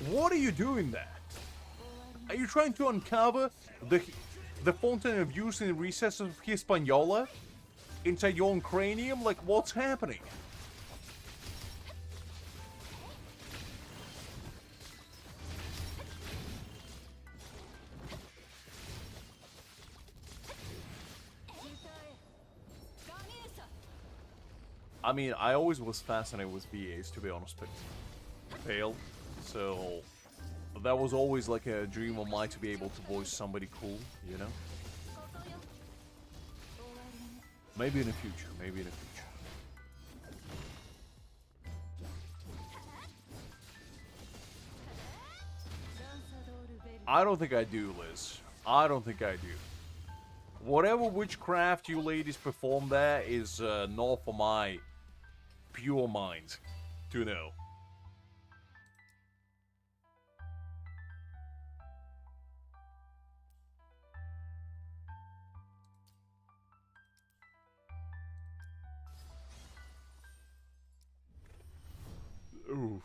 What are you doing there? Are you trying to uncover the fountain of youth in the recesses of Hispaniola? Inside your own cranium? Like, what's happening? I mean, I always was fascinated with VAs, to be honest, but failed. So that was always like a dream of mine, to be able to voice somebody cool, you know? Maybe in the future, maybe in the future. I don't think I do, Liz. I don't think I do. Whatever witchcraft you ladies perform there is not for my pure mind to know. Oof.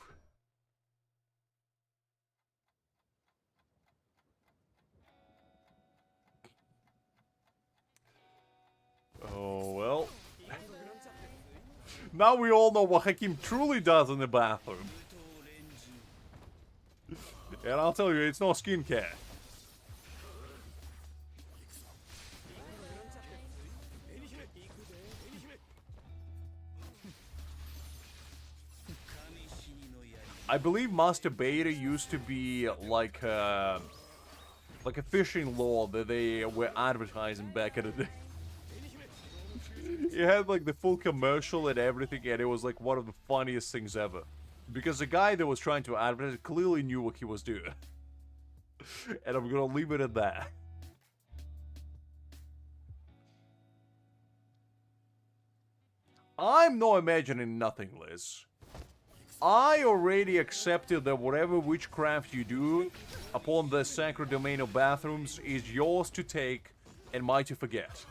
Oh, well. Now we all know what Hakim truly does in the bathroom. And I'll tell you, it's no skincare. I believe masturbator used to be like a fishing lure that they were advertising back in the day. It had like the full commercial and everything, and it was like one of the funniest things ever. Because the guy that was trying to advertise clearly knew what he was doing. And I'm gonna leave it at that. I'm not imagining nothing, Liz. I already accepted that whatever witchcraft you do upon the sacred domain of bathrooms is yours to take and mine to forget.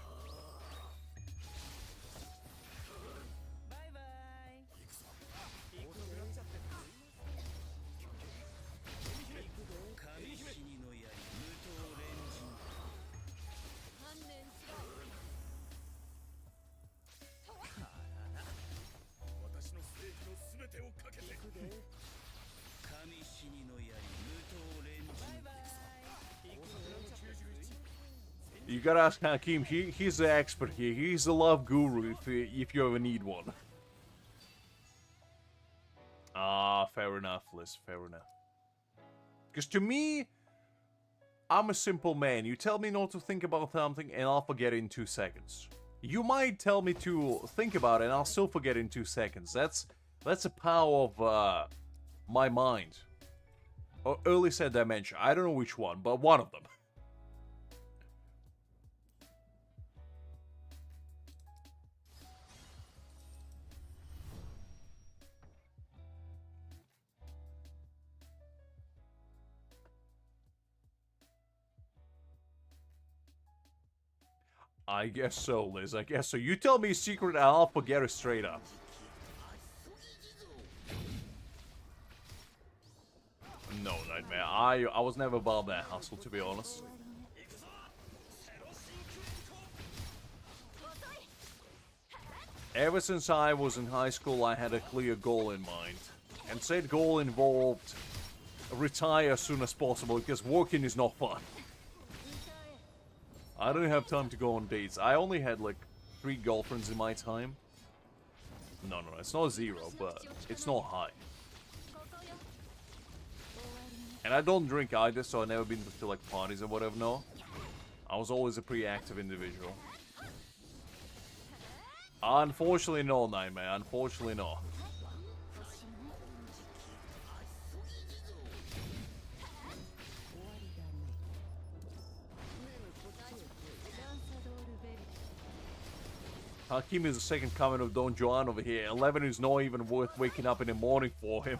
You gotta ask Hakim, he's the expert here. He's the love guru if you ever need one. Ah, fair enough, Liz, fair enough. Because to me, I'm a simple man. You tell me not to think about something and I'll forget it in 2 seconds. You might tell me to think about it and I'll still forget it in 2 seconds. That's the power of my mind. Or early set dimension. I don't know which one, but one of them. I guess so, Liz. I guess so. You tell me a secret and I'll forget it straight up. No, Nightmare. I was never about that hustle, to be honest. Ever since I was in high school, I had a clear goal in mind. And said goal involved retire as soon as possible, because working is not fun. I don't have time to go on dates. I only had like 3 girlfriends in my time. No, it's not 0, but it's not high. And I don't drink either, so I've never been to like parties or whatever, no. I was always a pretty active individual. Unfortunately no, Nightmare. Unfortunately no. Hakim is the second coming of Don Juan over here. 11 is not even worth waking up in the morning for him.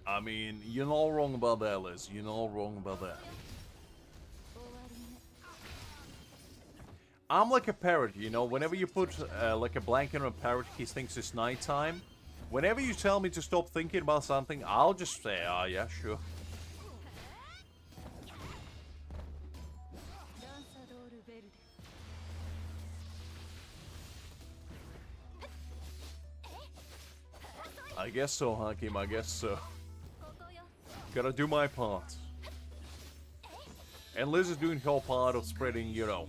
I mean, you're not wrong about that, Liz. You're not wrong about that. I'm like a parrot, you know? Whenever you put like a blanket on a parrot, he thinks it's nighttime. Whenever you tell me to stop thinking about something, I'll just say, ah, yeah, sure. I guess so, Hakim, I guess so. Gotta do my part. And Liz is doing her part of spreading, you know,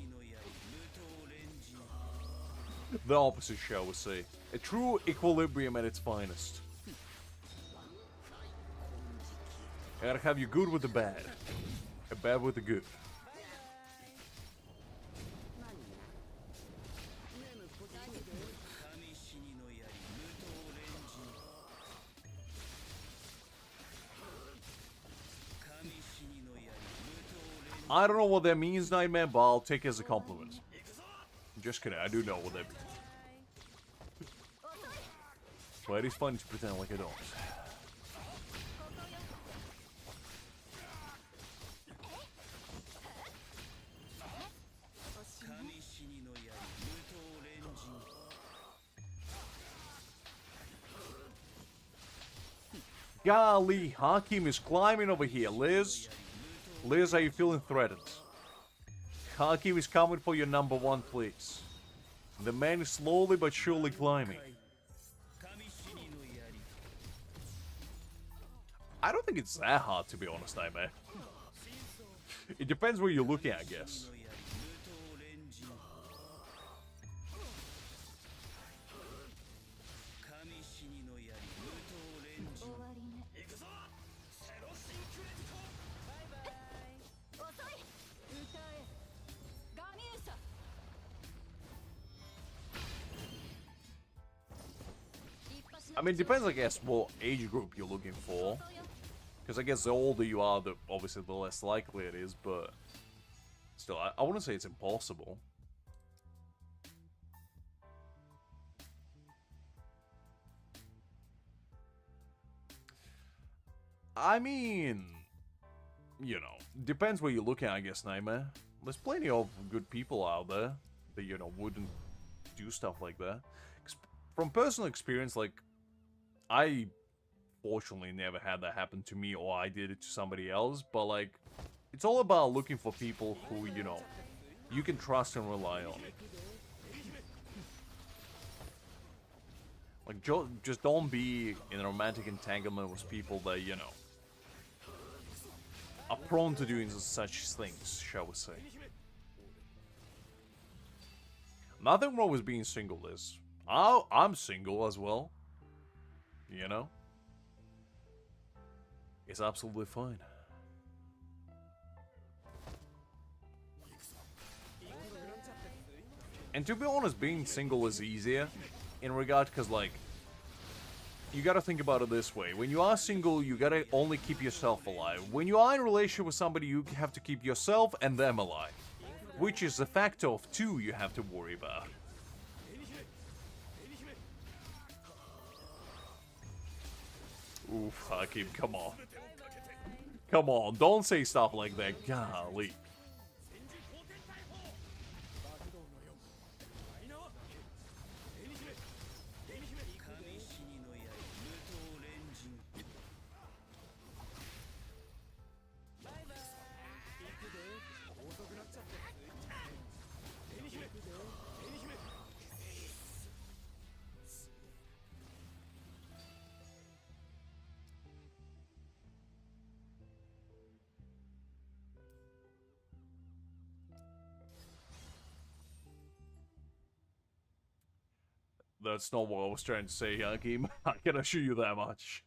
the opposite, shall we say. A true equilibrium at its finest. I gotta have you good with the bad. And bad with the good. I don't know what that means, Nightmare, but I'll take it as a compliment. Just kidding, I do know what that means. But it is fun to pretend like I don't. Golly, Hakim is climbing over here, Liz. Liz, are you feeling threatened? Hakim is coming for your number 1, please. The man is slowly but surely climbing. I don't think it's that hard, to be honest, man. It depends where you're looking at, I guess. I mean, it depends, I guess, what age group you're looking for. Because I guess the older you are, the obviously the less likely it is, but still, I wouldn't say it's impossible. I mean, you know, depends where you're looking, I guess, Nightmare. There's plenty of good people out there that, you know, wouldn't do stuff like that. From personal experience, like, I fortunately never had that happen to me or I did it to somebody else, but, like, it's all about looking for people who, you know, you can trust and rely on. Like, just don't be in a romantic entanglement with people that, you know, are prone to doing such things, shall we say. Nothing wrong with being single, Liz. I'm single as well. You know? It's absolutely fine. And to be honest, being single is easier in regard, because, like, you gotta think about it this way. When you are single, you gotta only keep yourself alive. When you are in a relationship with somebody, you have to keep yourself and them alive. Which is a factor of 2 you have to worry about. Oof, Hakim, come on. Come on, don't say stuff like that, golly. That's not what I was trying to say, Hakim. I can assure you that much.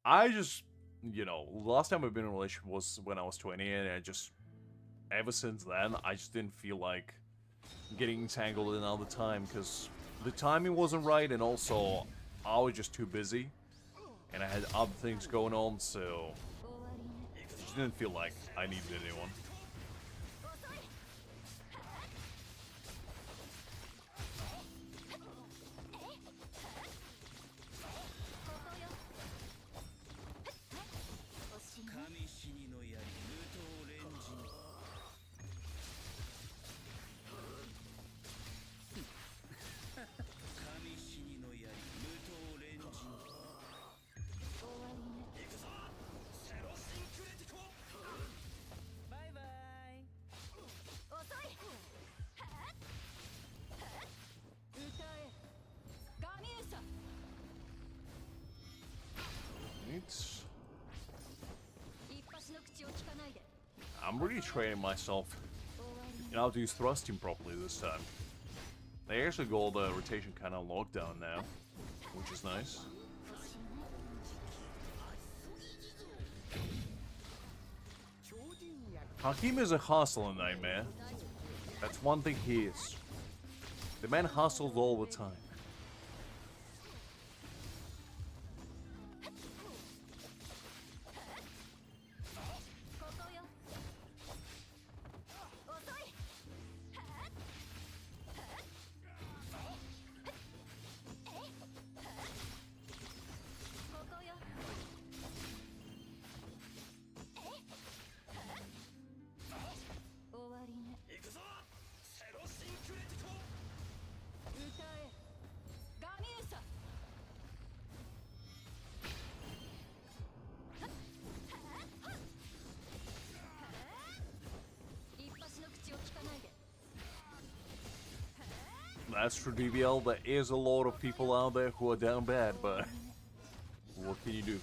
I just, you know, last time I've been in a relationship was when I was 20, and I just, ever since then, I just didn't feel like getting entangled in all the time, because the timing wasn't right, and also, I was just too busy, and I had other things going on, so I just didn't feel like I needed anyone. I'm really training myself, you know, how to use thrusting properly this time. They actually got the rotation kind of locked down now, which is nice. Hakim is a hustler, Nightmare. That's one thing he is. The man hustles all the time. That's true, DBL. There is a lot of people out there who are down bad, but what can you do?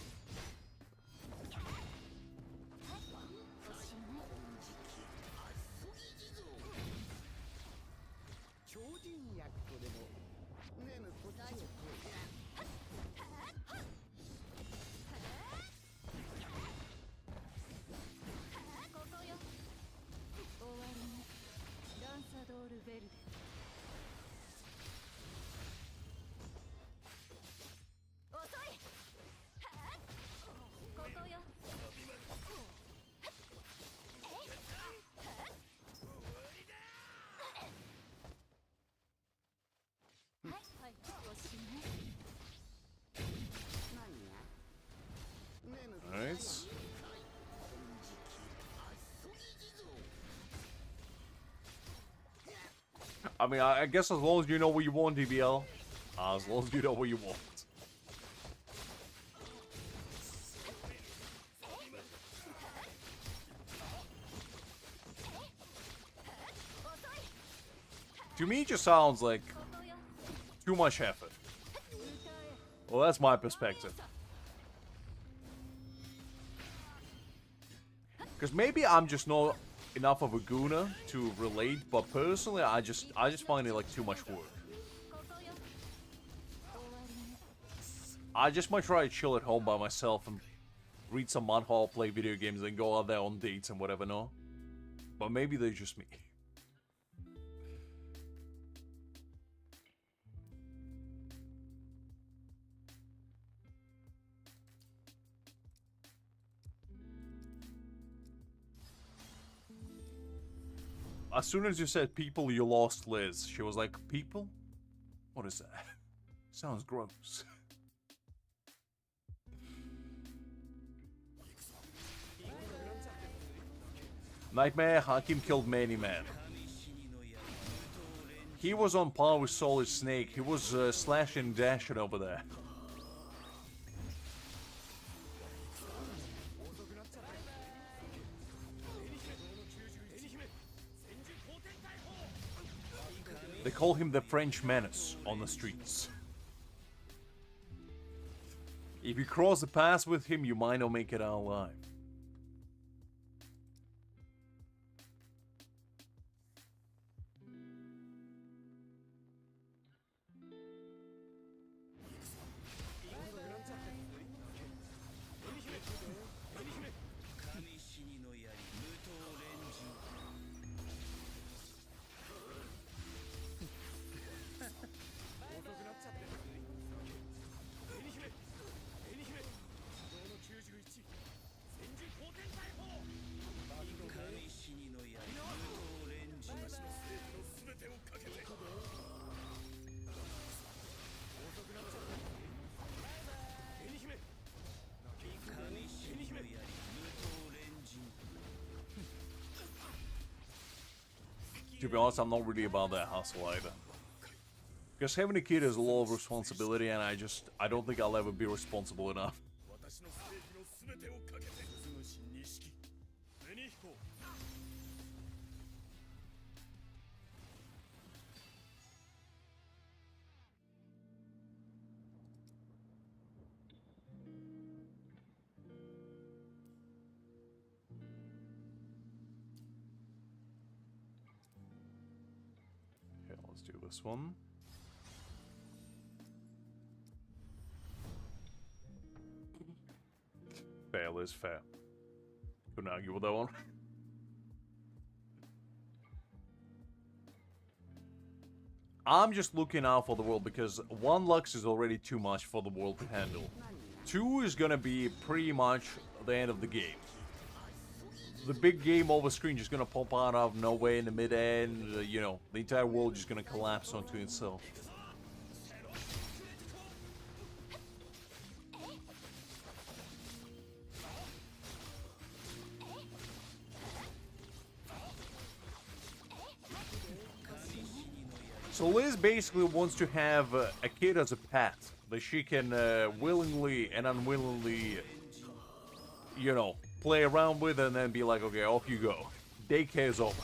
I mean, I guess as long as you know what you want, DBL. As long as you know what you want. To me, it just sounds like too much effort. Well, that's my perspective. Because maybe I'm just not enough of a gooner to relate, but personally, I just find it like too much work. I just might try to chill at home by myself and read some manhwa, play video games, and go out there on dates and whatever, no? But maybe they're just me. As soon as you said people, you lost Liz. She was like, people? What is that? Sounds gross. Nightmare, Hakim killed many men. He was on par with Solid Snake. He was slashing and dashing over there. They call him the French menace on the streets. If you cross the path with him, you might not make it out alive. To be honest, I'm not really about that hustle either. Because having a kid is a lot of responsibility, and I don't think I'll ever be responsible enough. Okay, let's do this one. Fair is fair. Couldn't argue with that one. I'm just looking out for the world because 1 Lux is already too much for the world to handle. 2 is gonna be pretty much the end of the game. The big game over screen just gonna pop out of nowhere in the mid-end, you know, the entire world just gonna collapse onto itself. So Liz basically wants to have a kid as a pet that she can willingly and unwillingly, you know, play around with and then be like, okay, off you go. Daycare is over.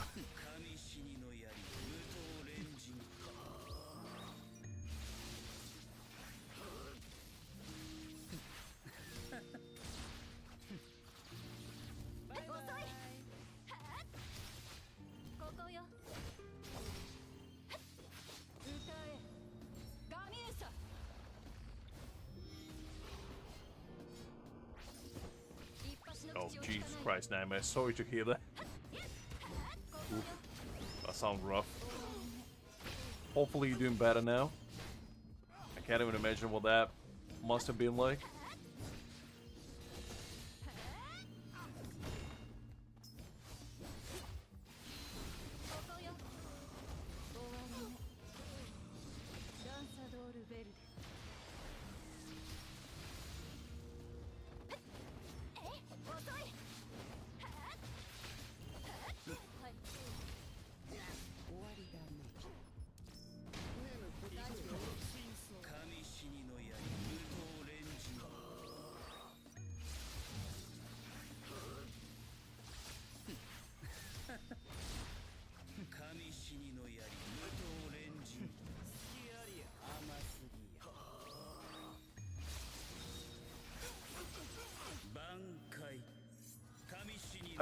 Oh, Jesus Christ, Nightmare. Sorry to hear that. Oof. That sounds rough. Hopefully you're doing better now. I can't even imagine what that must have been like.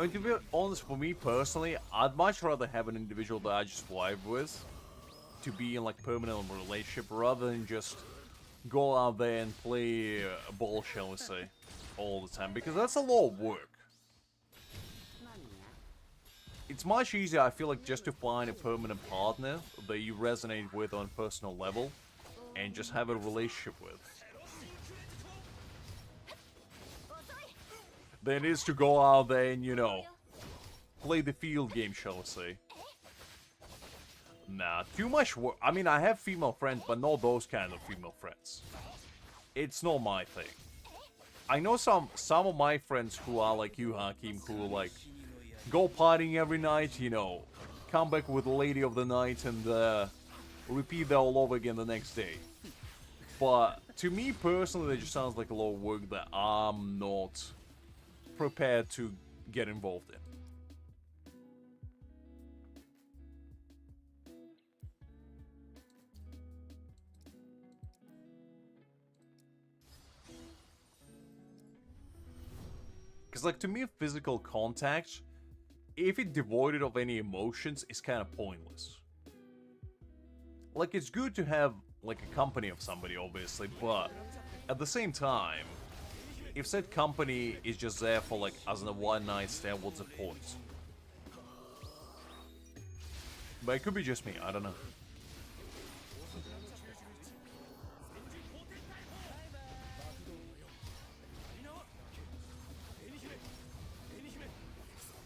I mean, to be honest, for me personally, I'd much rather have an individual that I just vibe with to be in like permanent relationship rather than just go out there and play ball, shall we say, all the time, because that's a lot of work. It's much easier, I feel like, just to find a permanent partner that you resonate with on a personal level and just have a relationship with. Than it is to go out there and, you know, play the field game, shall we say. Nah, too much work. I mean, I have female friends, but not those kind of female friends. It's not my thing. I know some of my friends who are like you, Hakim, who like go partying every night, you know, come back with the lady of the night and repeat that all over again the next day. But to me personally, that just sounds like a lot of work that I'm not prepared to get involved in. Because, like, to me, physical contact, if it's devoid of any emotions, is kind of pointless. Like, it's good to have, like, a company of somebody, obviously, but at the same time, if said company is just there for, like, as a one-night stand, what's the point? But it could be just me, I don't know.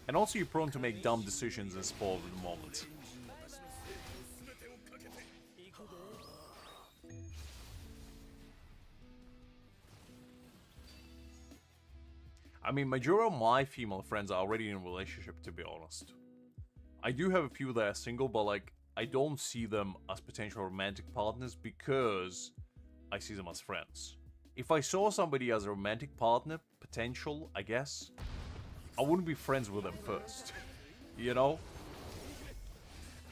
And also you're prone to make dumb decisions in sport at the moment. I mean, majority of my female friends are already in a relationship, to be honest. I do have a few that are single, but like, I don't see them as potential romantic partners because I see them as friends. If I saw somebody as a romantic partner, potential, I guess, I wouldn't be friends with them first, you know?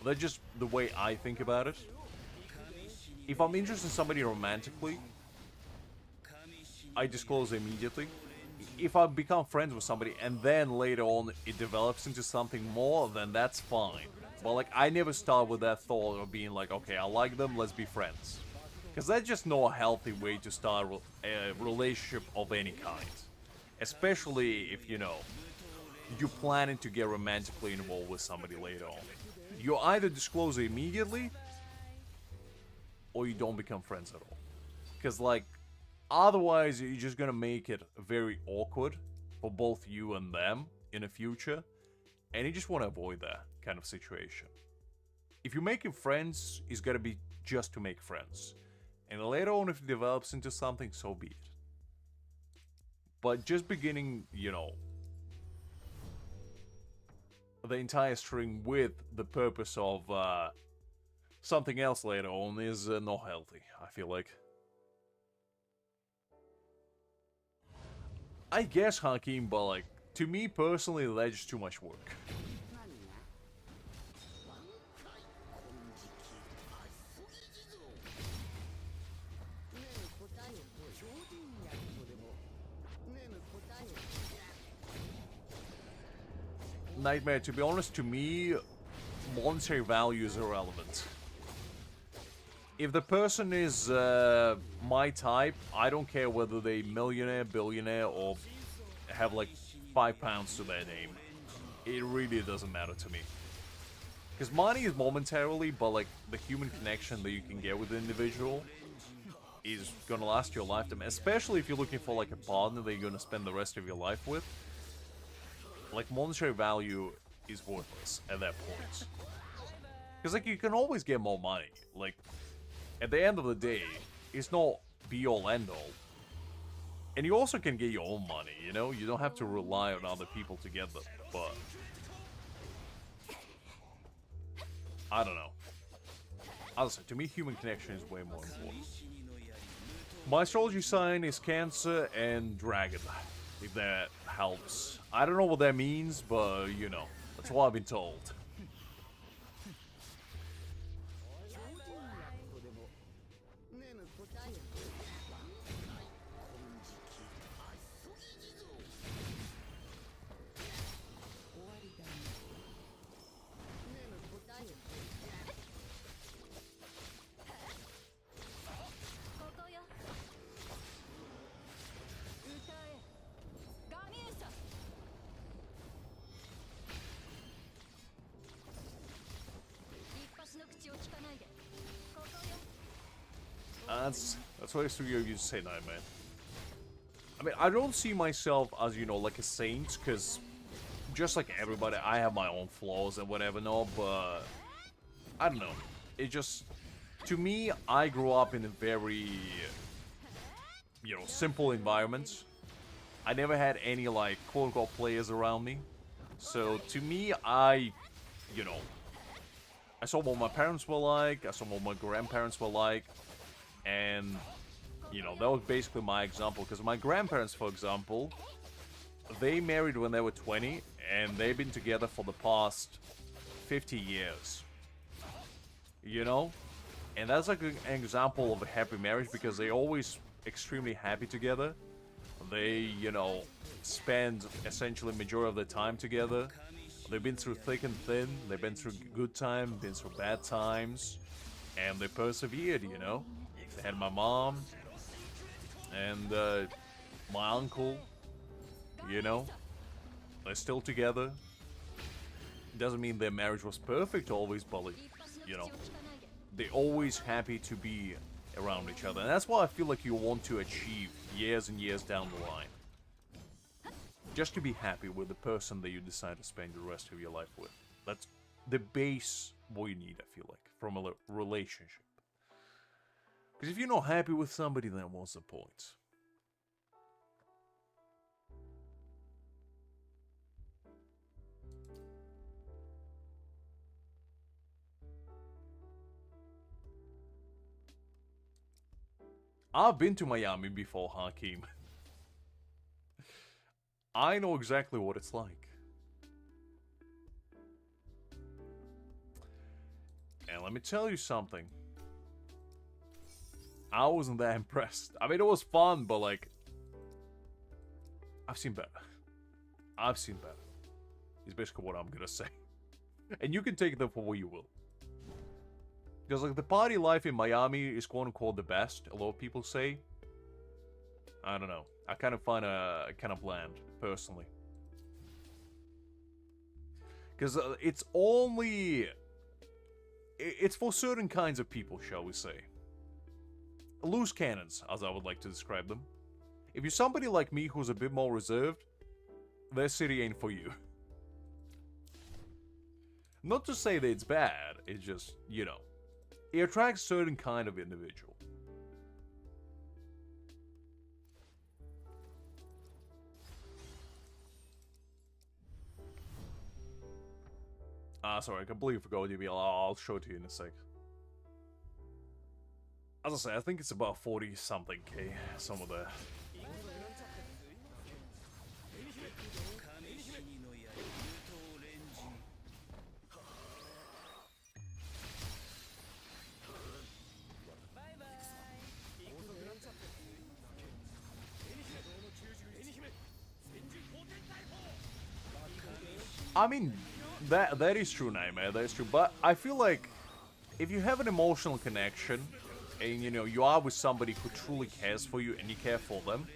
That's just the way I think about it. If I'm interested in somebody romantically, I disclose immediately. If I become friends with somebody and then later on it develops into something more, then that's fine. But like, I never start with that thought of being like, okay, I like them, let's be friends. Because that's just not a healthy way to start a relationship of any kind. Especially if, you know, you're planning to get romantically involved with somebody later on. You either disclose it immediately, or you don't become friends at all. Because, like, otherwise you're just gonna make it very awkward for both you and them in the future, and you just want to avoid that kind of situation. If you're making friends, it's gotta be just to make friends. And later on, if it develops into something, so be it. But just beginning, you know, the entire string with the purpose of something else later on is not healthy, I feel like. I guess, Hakim, but like, to me personally, that's just too much work. Nightmare, to be honest, to me, monetary value is irrelevant. If the person is my type, I don't care whether they millionaire, billionaire, or have like 5 pounds to their name. It really doesn't matter to me. Because money is momentarily, but like the human connection that you can get with the individual is gonna last your lifetime. Especially if you're looking for like a partner that you're gonna spend the rest of your life with. Like, monetary value is worthless at that point. Because, like, you can always get more money. Like, at the end of the day, it's not be-all, end-all. And you also can get your own money, you know? You don't have to rely on other people to get them, but... I don't know. Honestly, to me, human connection is way more important. My astrology sign is Cancer and Dragon, if that helps. I don't know what that means, but, you know, that's what I've been told. That's what I used to say, Nightmare. I mean, I don't see myself as, you know, like a saint, because just like everybody, I have my own flaws and whatever, no, but I don't know. It just, to me, I grew up in a very, you know, simple environment. I never had any, like, quote-unquote players around me. So, to me, you know, I saw what my parents were like, I saw what my grandparents were like, and, you know, that was basically my example. Because my grandparents, for example, they married when they were 20, and they've been together for the past 50 years. You know? And that's like an example of a happy marriage, because they're always extremely happy together. They, you know, spend essentially majority of their time together. They've been through thick and thin, they've been through good times, been through bad times, and they persevered, you know? They had my mom, and my uncle, you know? They're still together. Doesn't mean their marriage was perfect always, but, like, you know, they're always happy to be around each other. And that's what I feel like you want to achieve years and years down the line. Just to be happy with the person that you decide to spend the rest of your life with. That's the base what you need, I feel like, from a relationship. Because if you're not happy with somebody, then what's the point? I've been to Miami before, Hakim. I know exactly what it's like. And let me tell you something. I wasn't that impressed. I mean, it was fun, but like, I've seen better. I've seen better. Is basically what I'm gonna say. And you can take them for what you will. Because like the party life in Miami is quote unquote the best, a lot of people say. I don't know. I kind of find it kind of bland, personally. Because it's only... It's for certain kinds of people, shall we say. Loose cannons, as I would like to describe them. If you're somebody like me who's a bit more reserved, their city ain't for you. Not to say that it's bad, it's just, you know, it attracts certain kind of individual. Sorry, I completely forgot DB. I'll show it to you in a sec. As I say, I think it's about 40-something K, some of the... I mean, that is true, Nightmare, that is true, but I feel like if you have an emotional connection, and you know, you are with somebody who truly cares for you and you care for them,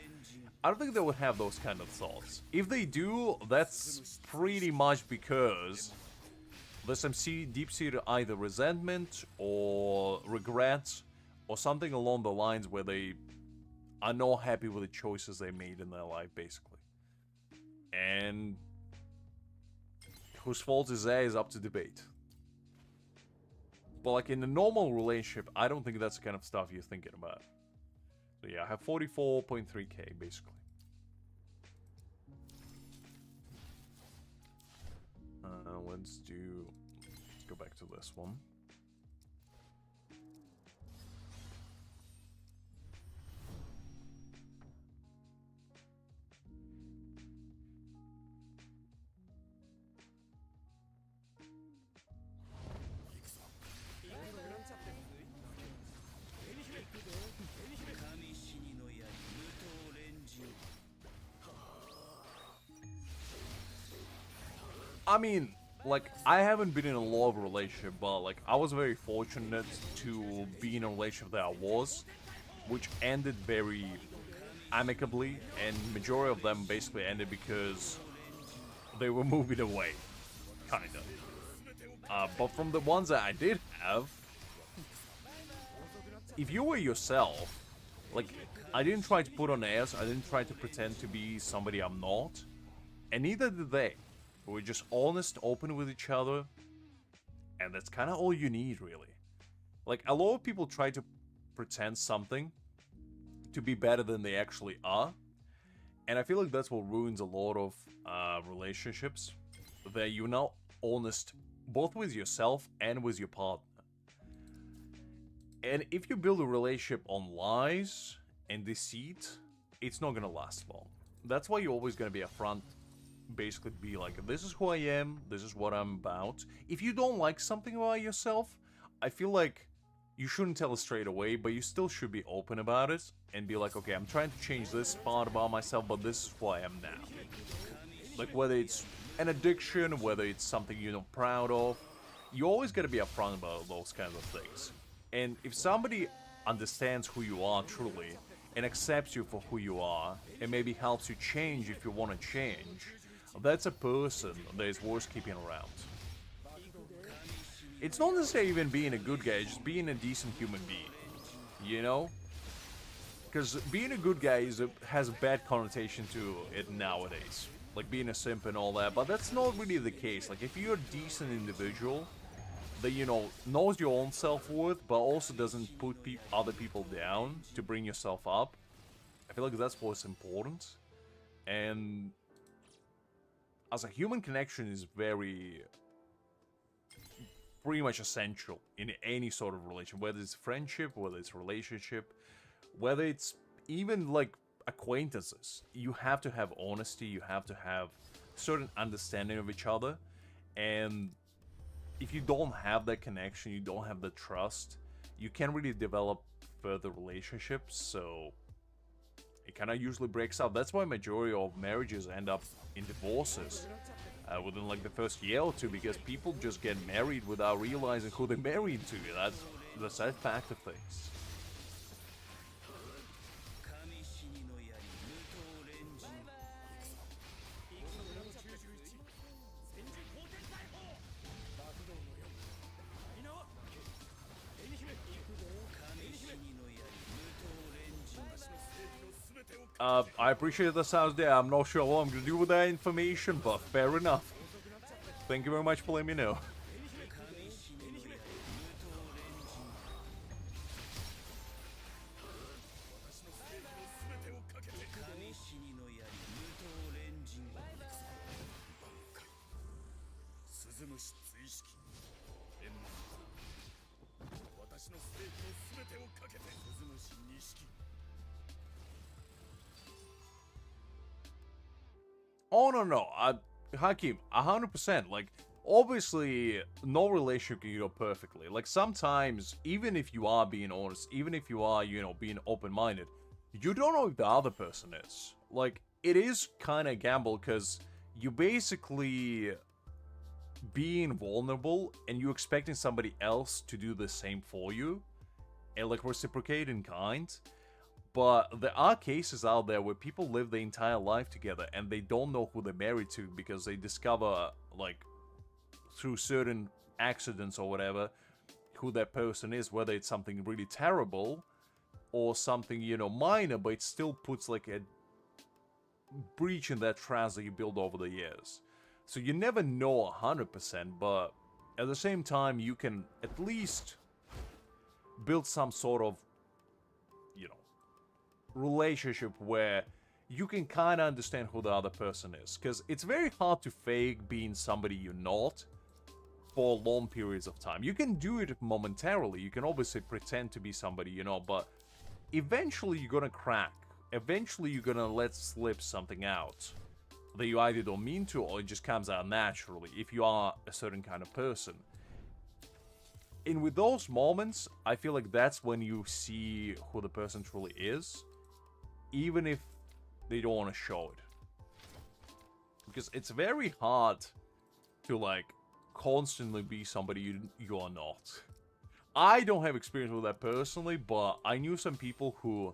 I don't think they would have those kind of thoughts. If they do, that's pretty much because there's some deep-seated either resentment or regret or something along the lines where they are not happy with the choices they made in their life, basically. And whose fault is that is up to debate. But like in a normal relationship, I don't think that's the kind of stuff you're thinking about. So yeah, I have 44.3k basically. Let's go back to this one. I mean, like, I haven't been in a love relationship, but, like, I was very fortunate to be in a relationship that I was, which ended very amicably, and majority of them basically ended because they were moving away, kinda. But from the ones that I did have, if you were yourself, like, I didn't try to put on airs, I didn't try to pretend to be somebody I'm not, and neither did they. We're just honest, open with each other, and that's kind of all you need, really. Like, a lot of people try to pretend something to be better than they actually are, and I feel like that's what ruins a lot of relationships, that you're not honest both with yourself and with your partner. And if you build a relationship on lies and deceit, it's not gonna last long. That's why you're always gonna be upfront, basically be like, this is who I am, this is what I'm about. If you don't like something about yourself, I feel like you shouldn't tell it straight away, but you still should be open about it and be like, okay, I'm trying to change this part about myself, but this is who I am now. Like, whether it's an addiction, whether it's something you're not proud of, you always gotta be upfront about those kinds of things. And if somebody understands who you are truly and accepts you for who you are and maybe helps you change if you want to change, that's a person that is worth keeping around. It's not necessarily even being a good guy, just being a decent human being, you know? Because being a good guy has a bad connotation to it nowadays. Like being a simp and all that, but that's not really the case. Like, if you're a decent individual that, you know, knows your own self-worth, but also doesn't put other people down to bring yourself up, I feel like that's what's important. And as a human, connection is pretty much essential in any sort of relation, whether it's friendship, whether it's relationship, whether it's even like acquaintances. You have to have honesty, you have to have certain understanding of each other, and if you don't have that connection, you don't have the trust, you can't really develop further relationships, so it kind of usually breaks up. That's why majority of marriages end up in divorces within like the first year or two, because people just get married without realizing who they're married to. That's the sad fact of things. I appreciate the sounds there. I'm not sure what I'm gonna do with that information, but fair enough. Thank you very much for letting me know. Oh, no. Hakim, 100%. Like, obviously, no relationship can go perfectly. Like, sometimes, even if you are being honest, even if you are, you know, being open-minded, you don't know if the other person is. Like, it is kind of a gamble, because you basically being vulnerable, and you expecting somebody else to do the same for you, and, like, reciprocate in kind. But there are cases out there where people live their entire life together and they don't know who they're married to, because they discover, like, through certain accidents or whatever, who that person is, whether it's something really terrible or something, you know, minor, but it still puts, like, a breach in that trust that you build over the years. So you never know 100%, but at the same time, you can at least build some sort of, you know, relationship where you can kind of understand who the other person is, because it's very hard to fake being somebody you're not for long periods of time. You can do it momentarily, you can obviously pretend to be somebody you know, but eventually you're gonna crack. Eventually you're gonna let slip something out that you either don't mean to, or it just comes out naturally if you are a certain kind of person. And with those moments, I feel like that's when you see who the person truly is, even if they don't want to show it. Because it's very hard to, like, constantly be somebody you are not. I don't have experience with that personally, but I knew some people who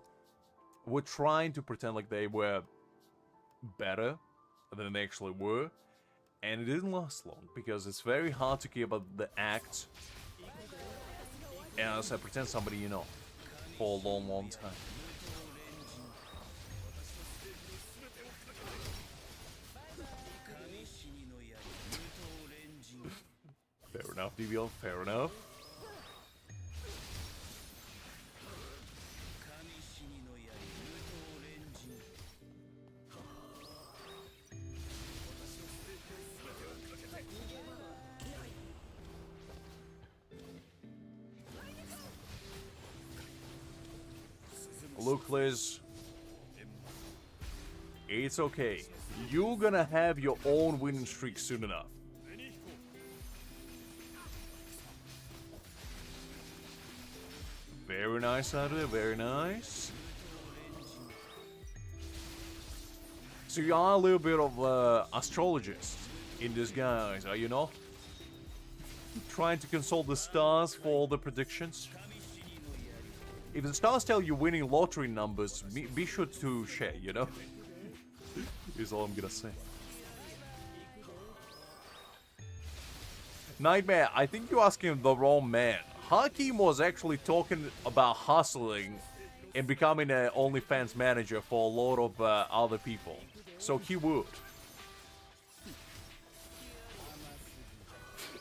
were trying to pretend like they were better than they actually were, and it didn't last long, because it's very hard to keep up the act and as I pretend somebody you know. for a long, long time. Fair enough, DBL, fair enough. Look, Liz, it's okay. You're gonna have your own winning streak soon enough. Very nice out of there, very nice. So you are a little bit of astrologist in disguise, are you not? Trying to consult the stars for all the predictions? If the stars tell you winning lottery numbers, be sure to share, you know? Is all I'm gonna say. Nightmare, I think you're asking the wrong man. Hakim was actually talking about hustling and becoming an OnlyFans manager for a lot of other people. So he would.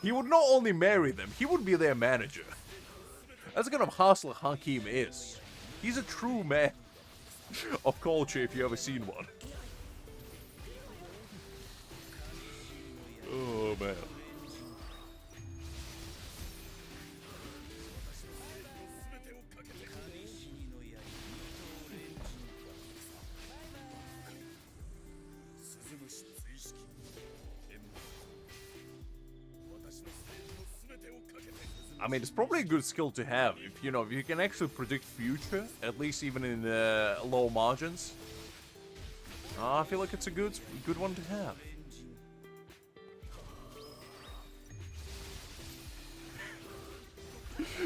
He would not only marry them, he would be their manager. That's the kind of hustler Hakim is. He's a true man of culture if you ever seen one. Oh man. I mean, it's probably a good skill to have if you can actually predict future, at least even in low margins. I feel like it's a good one to have.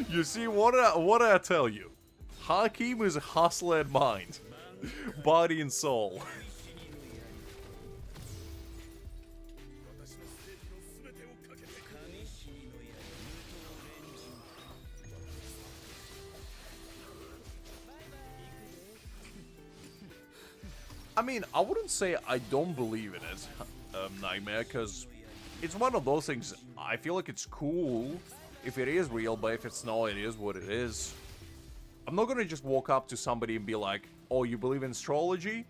You see, what I tell you? Hakim is a hustler at mind, body and soul. I mean, I wouldn't say I don't believe in it, Nightmare, because it's one of those things. I feel like it's cool if it is real, but if it's not, it is what it is. I'm not gonna just walk up to somebody and be like, oh, you believe in astrology?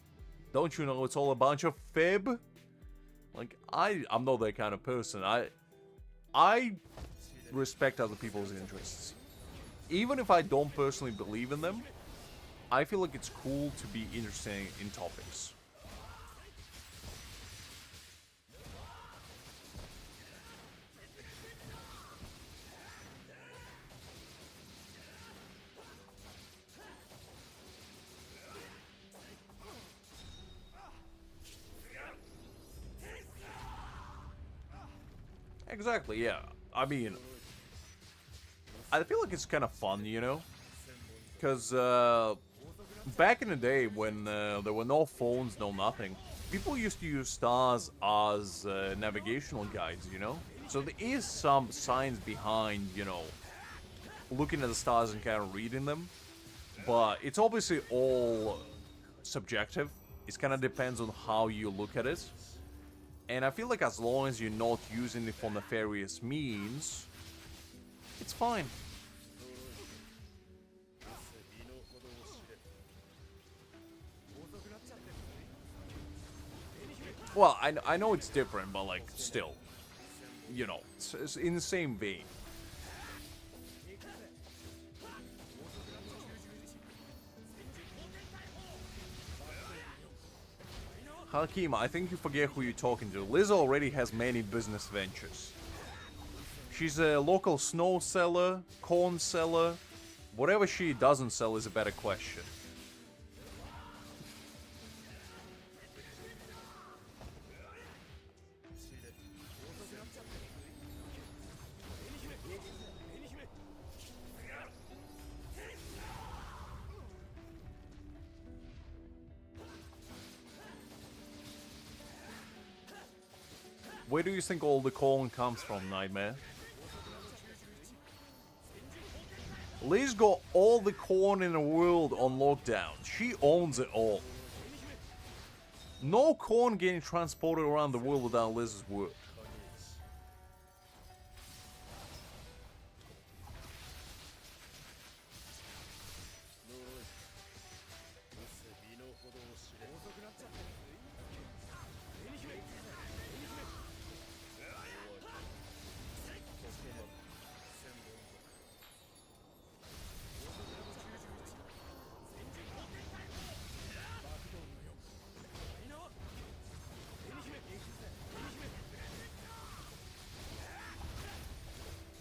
Don't you know it's all a bunch of fib? Like, I'm not that kind of person. I respect other people's interests. Even if I don't personally believe in them, I feel like it's cool to be interested in topics. Exactly, yeah. I mean, I feel like it's kind of fun, you know? Because, back in the day when there were no phones, no nothing, people used to use stars as navigational guides, you know? So there is some science behind, looking at the stars and kind of reading them. But it's obviously all subjective. It kind of depends on how you look at it. And I feel like as long as you're not using it for nefarious means, it's fine. Well, I know it's different, but like, still, it's in the same vein. Hakim, I think you forget who you're talking to. Liz already has many business ventures. She's a local snow seller, corn seller. Whatever she doesn't sell is a better question. Where do you think all the corn comes from, Nightmare? Liz got all the corn in the world on lockdown. She owns it all. No corn getting transported around the world without Liz's word.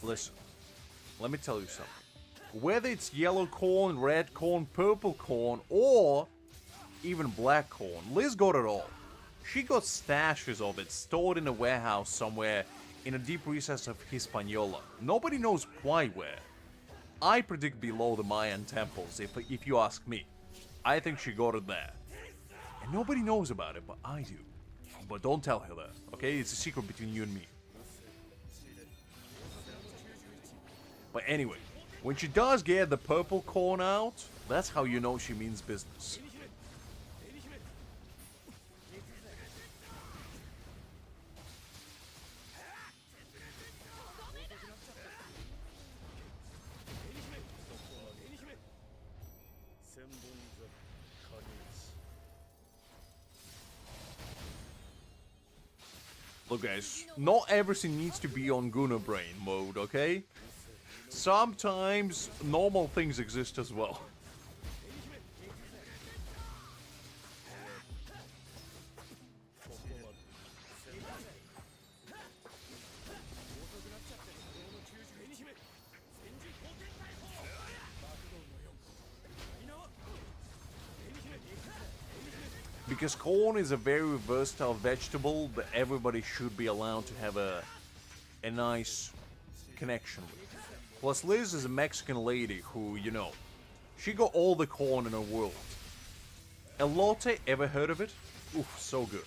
Listen, let me tell you something. Whether it's yellow corn, red corn, purple corn, or even black corn, Liz got it all. She got stashes of it stored in a warehouse somewhere in a deep recess of Hispaniola. Nobody knows quite where. I predict below the Mayan temples, if you ask me. I think she got it there. And nobody knows about it, but I do. But don't tell her that, okay? It's a secret between you and me. But anyway, when she does get the purple corn out, that's how you know she means business. Look guys, not everything needs to be on Guna Brain mode, okay? Sometimes normal things exist as well. Because corn is a very versatile vegetable that everybody should be allowed to have a nice connection with. Plus Liz is a Mexican lady who, you know, she got all the corn in her world. Elote, ever heard of it? Oof, so good.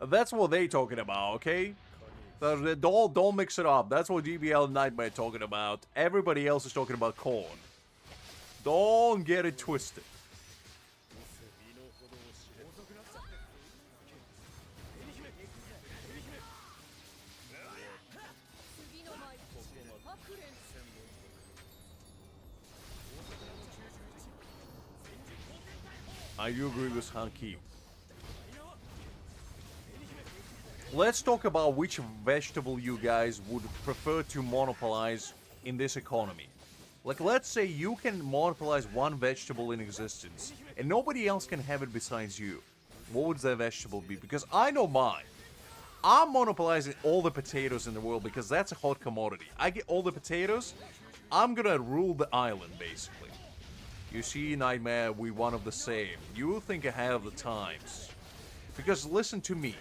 That's what they talking about, okay? Don't mix it up. That's what GBL and Nightmare talking about. Everybody else is talking about corn. Don't get it twisted. I do agree with Hanki. Let's talk about which vegetable you guys would prefer to monopolize in this economy. Like, let's say you can monopolize one vegetable in existence, and nobody else can have it besides you. What would that vegetable be? Because I know mine. I'm monopolizing all the potatoes in the world because that's a hot commodity. I get all the potatoes, I'm gonna rule the island, basically. You see, Nightmare, we one of the same. You think ahead of the times. Because listen to me.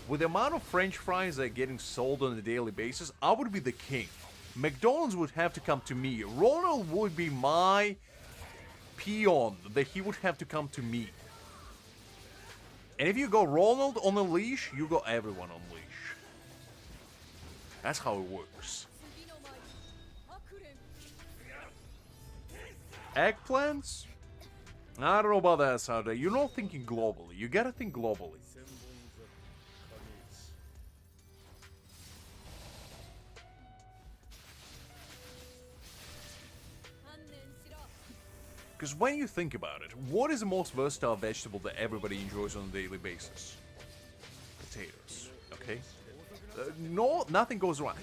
With the amount of French fries that are getting sold on a daily basis, I would be the king. McDonald's would have to come to me. Ronald would be my peon, that he would have to come to me. And if you go Ronald on a leash, you got everyone on leash. That's how it works. Eggplants? I don't know about that, Saturday. You're not thinking globally. You gotta think globally. Because when you think about it, what is the most versatile vegetable that everybody enjoys on a daily basis? Potatoes, okay? Nothing goes wrong.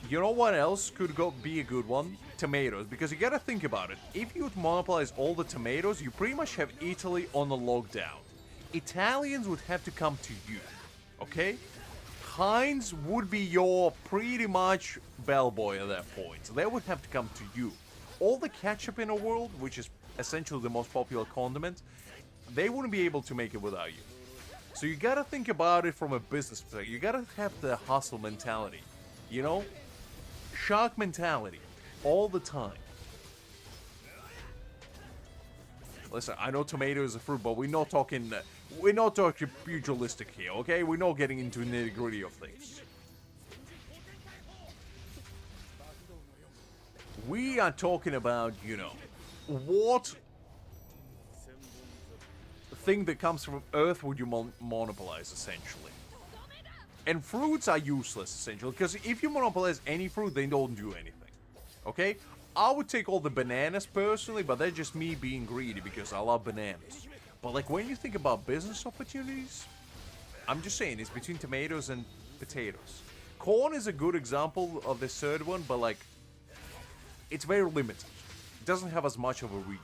You know what else could be a good one? Tomatoes, because you gotta think about it. If you would monopolize all the tomatoes, you pretty much have Italy on the lockdown. Italians would have to come to you, okay? Heinz would be your pretty much bellboy at that point. So they would have to come to you. All the ketchup in the world, which is essentially the most popular condiment, they wouldn't be able to make it without you. So you gotta think about it from a business perspective. You gotta have the hustle mentality. You know? Shark mentality. All the time. Listen, I know tomato is a fruit, but we're not talking pugilistic here, okay? We're not getting into nitty-gritty of things. We are talking about, you know, what thing that comes from Earth would you monopolize, essentially. And fruits are useless, essentially, because if you monopolize any fruit, they don't do anything. Okay? I would take all the bananas personally, but that's just me being greedy because I love bananas. But like when you think about business opportunities, I'm just saying it's between tomatoes and potatoes. Corn is a good example of this third one, but like it's very limited. It doesn't have as much of a reach.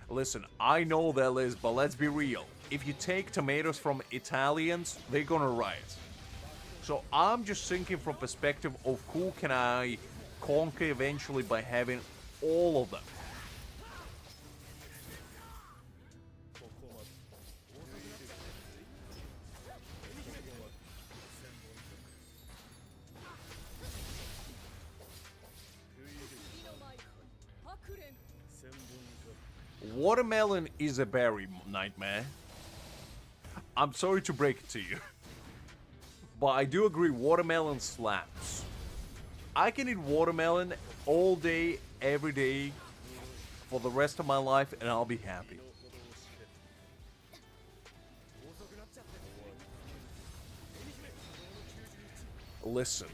Listen, I know that, Liz, but let's be real. If you take tomatoes from Italians, they're gonna riot. So I'm just thinking from perspective of who can I conquer eventually by having all of them. Watermelon is a berry, Nightmare. I'm sorry to break it to you. But I do agree, watermelon slaps. I can eat watermelon all day, every day, for the rest of my life, and I'll be happy. Listen,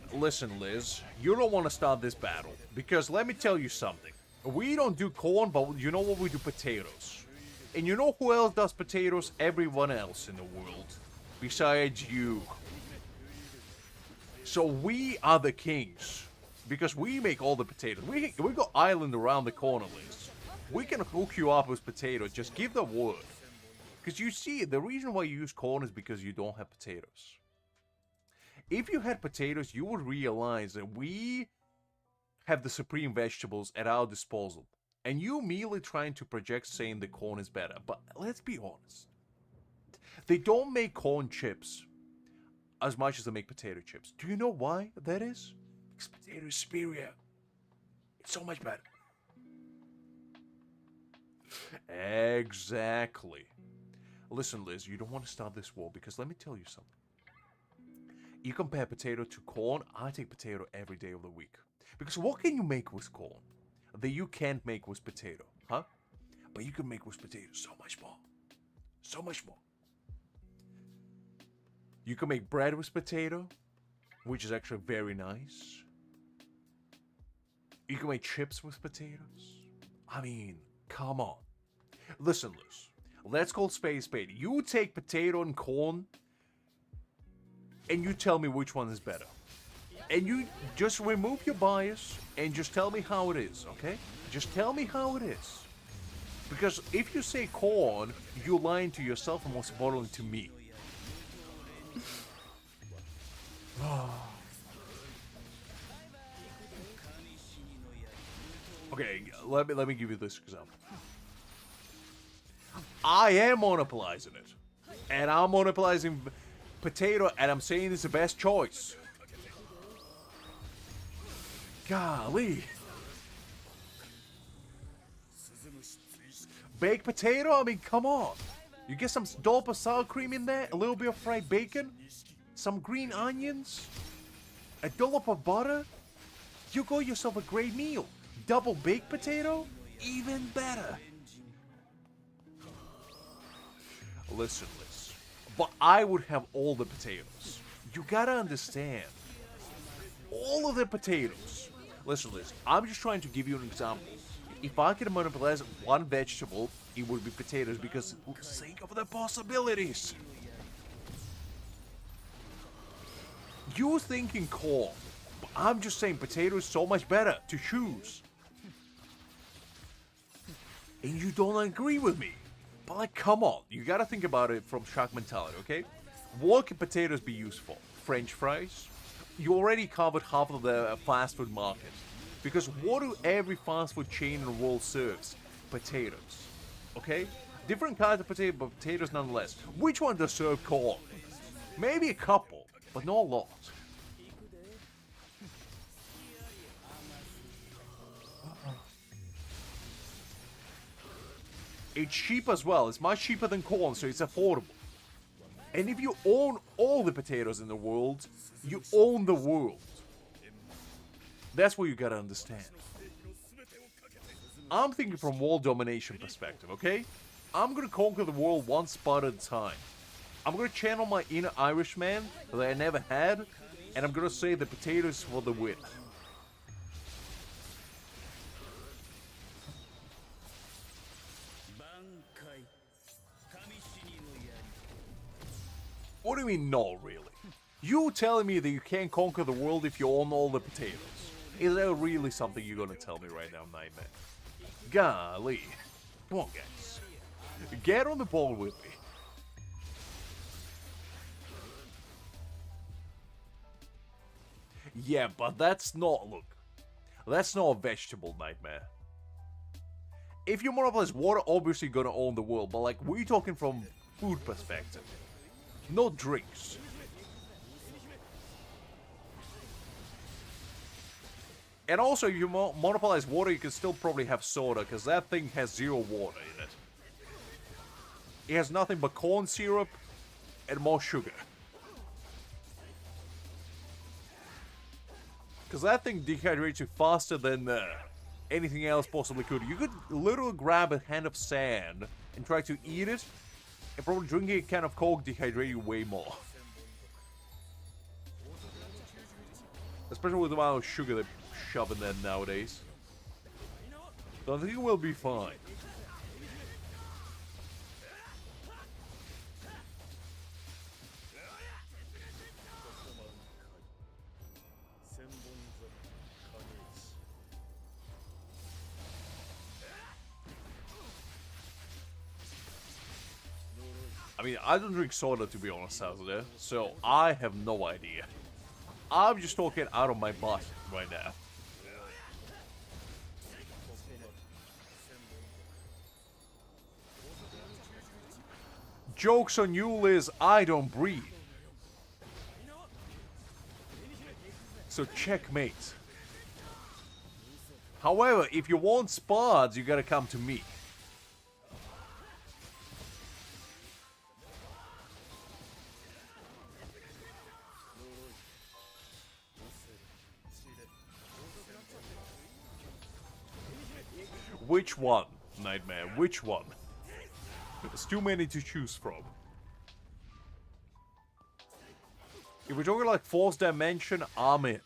Liz. You don't want to start this battle. Because let me tell you something. We don't do corn, but you know what? We do potatoes. And you know who else does potatoes? Everyone else in the world. Besides you. So we are the kings. Because we make all the potatoes. We got island around the corner, Liz. We can hook you up with potatoes. Just give the word. Because you see, the reason why you use corn is because you don't have potatoes. If you had potatoes, you would realize that we have the supreme vegetables at our disposal. And you merely trying to project saying the corn is better. But let's be honest. They don't make corn chips as much as they make potato chips. Do you know why that is? Because potato is superior. It's so much better. Exactly. Listen, Liz, you don't want to start this war because let me tell you something. You compare potato to corn, I take potato every day of the week. Because what can you make with corn that you can't make with potato, huh? But you can make with potato so much more. So much more. You can make bread with potato, which is actually very nice. You can make chips with potatoes. I mean, come on. Listen, Liz. Let's call spade a spade. You take potato and corn, and you tell me which one is better. And you just remove your bias and just tell me how it is, okay? Just tell me how it is. Because if you say corn, you're lying to yourself and most importantly to me. Okay, let me give you this example. I am monopolizing it. And I'm monopolizing potato and I'm saying it's the best choice. Golly. Baked potato? I mean, come on. You get some dollop of sour cream in there, a little bit of fried bacon, some green onions, a dollop of butter. You got yourself a great meal. Double baked potato? Even better. Listen, Liz. But I would have all the potatoes. You gotta understand. All of the potatoes. Listen, Liz. I'm just trying to give you an example. If I could monopolize one vegetable, it would be potatoes because think of the possibilities. You're thinking corn, but I'm just saying potato is so much better to choose. And you don't agree with me. But like, come on, you gotta think about it from shark mentality, okay? What can potatoes be used for? French fries? you already covered half of the fast food market. Because what do every fast food chain in the world serves? Potatoes. Okay? Different kinds of potato, but potatoes nonetheless. Which one does serve corn? Maybe a couple, but not a lot. It's cheap as well. It's much cheaper than corn, so it's affordable. And if you own all the potatoes in the world, you own the world. That's what you gotta understand. I'm thinking from world domination perspective, okay? I'm gonna conquer the world one spot at a time. I'm gonna channel my inner Irishman that I never had, and I'm gonna say the potatoes for the win. What do you mean, no, really? You telling me that you can't conquer the world if you own all the potatoes? Is that really something you're gonna tell me right now, Nightmare? Golly. Come on, guys. Get on the ball with me. Yeah, but that's not, look. That's not a vegetable, Nightmare. If you monopolize water, obviously you're gonna own the world, but like, we're talking from food perspective. Not drinks. And also, if you monopolize water, you can still probably have soda, because that thing has 0 water in it. It has nothing but corn syrup and more sugar. Because that thing dehydrates you faster than anything else possibly could. You could literally grab a hand of sand and try to eat it, and probably drinking a can of Coke dehydrate you way more. Especially with the amount of sugar they shove in there nowadays. So I think we'll be fine. I mean, I don't drink soda, to be honest, out there, so I have no idea. I'm just talking out of my butt right now. Joke's on you, Liz, I don't breathe. So checkmate. However, if you want spards, you gotta come to me. Which one, Nightmare? Which one? There's too many to choose from. If we're talking like fourth dimension, I'm in.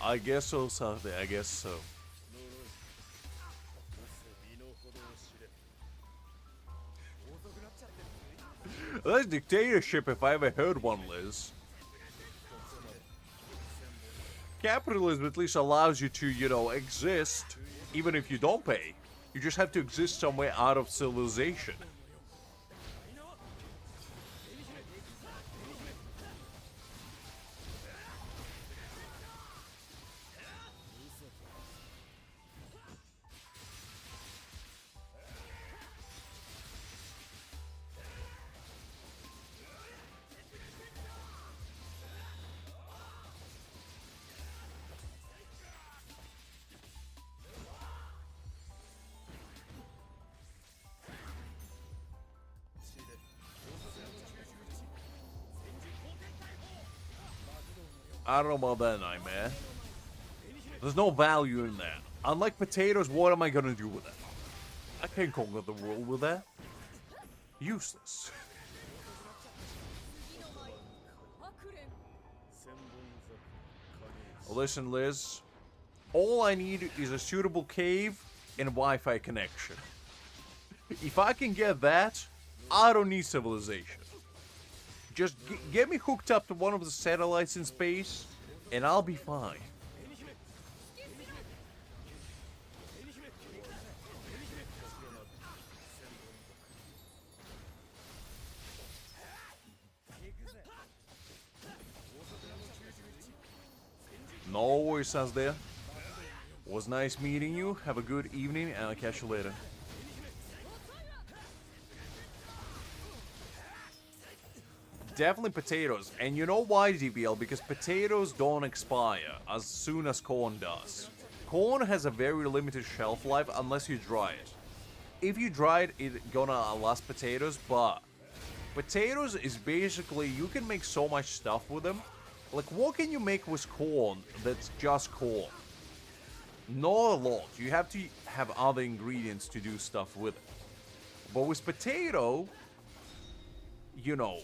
I guess so, Sade. I guess so. That's dictatorship if I ever heard one, Liz. Capitalism at least allows you to, you know, exist even if you don't pay. You just have to exist somewhere out of civilization. I don't know about that, Nightmare. There's no value in that. Unlike potatoes, what am I gonna do with that? I can't conquer the world with that. Useless. Listen, Liz. All I need is a suitable cave and Wi-Fi connection. If I can get that, I don't need civilization. Just get me hooked up to one of the satellites in space, and I'll be fine. No worries, sounds there. Was nice meeting you. Have a good evening, and I'll catch you later. Definitely potatoes. And you know why, DBL? Because potatoes don't expire as soon as corn does. Corn has a very limited shelf life unless you dry it. If you dry it, it's gonna last potatoes, but potatoes is basically, you can make so much stuff with them. Like, what can you make with corn that's just corn? Not a lot. You have to have other ingredients to do stuff with it. But with potato, you know,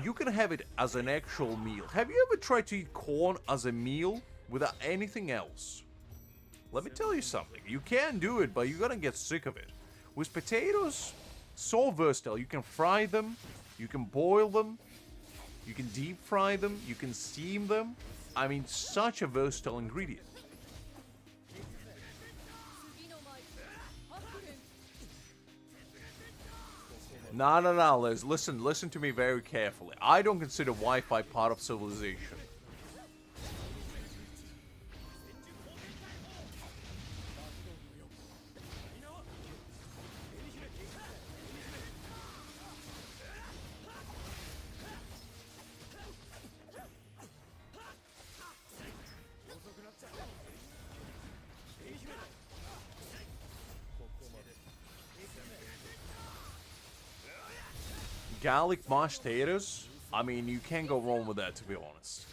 you can have it as an actual meal. Have you ever tried to eat corn as a meal without anything else? Let me tell you something. You can do it, but you're gonna get sick of it. With potatoes, so versatile. You can fry them, you can boil them, you can deep fry them, you can steam them. I mean, such a versatile ingredient. No, Liz. Listen to me very carefully. I don't consider Wi-Fi part of civilization. Garlic mashed potatoes? I mean, you can't go wrong with that, to be honest.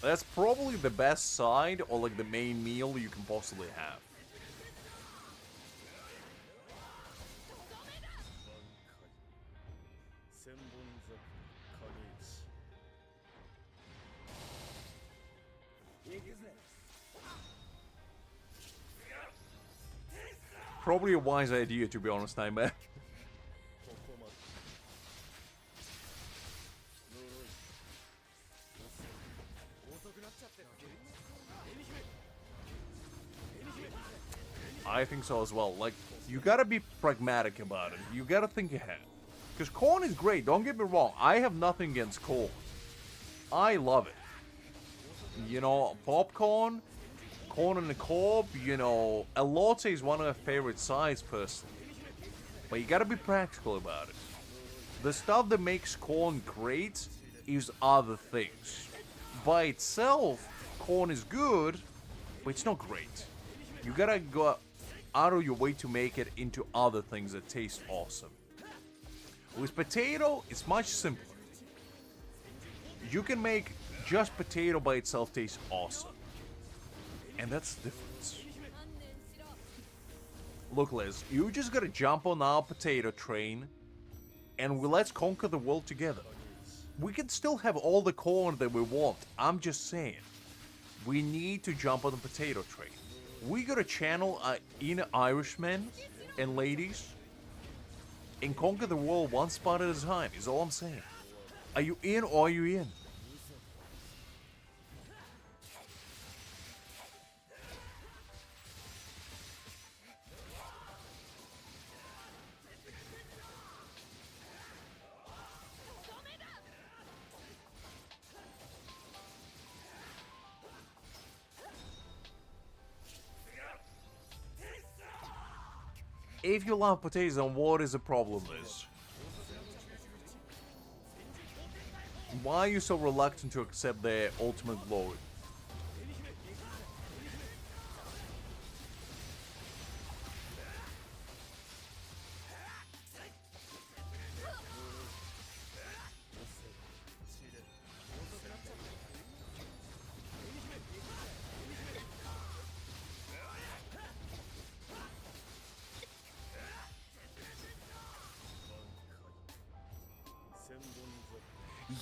That's probably the best side, or like the main meal you can possibly have. Probably a wise idea, to be honest, Nightmare. I think so as well. Like, you gotta be pragmatic about it. You gotta think ahead. Because corn is great, don't get me wrong. I have nothing against corn. I love it. You know, popcorn, corn on the cob, you know, elote is one of my favorite sides personally. But you gotta be practical about it. The stuff that makes corn great is other things. By itself, corn is good, but it's not great. You gotta go out of your way to make it into other things that taste awesome. With potato, it's much simpler. You can make just potato by itself taste awesome. And that's the difference. Look, Liz, you just gotta jump on our potato train and let's conquer the world together. We can still have all the corn that we want. I'm just saying. We need to jump on the potato train. We gotta channel our inner Irishmen and ladies and conquer the world one spot at a time, is all I'm saying. Are you in or are you in? If you love potatoes, then what is the problem, Liz? Why are you so reluctant to accept their ultimate glory?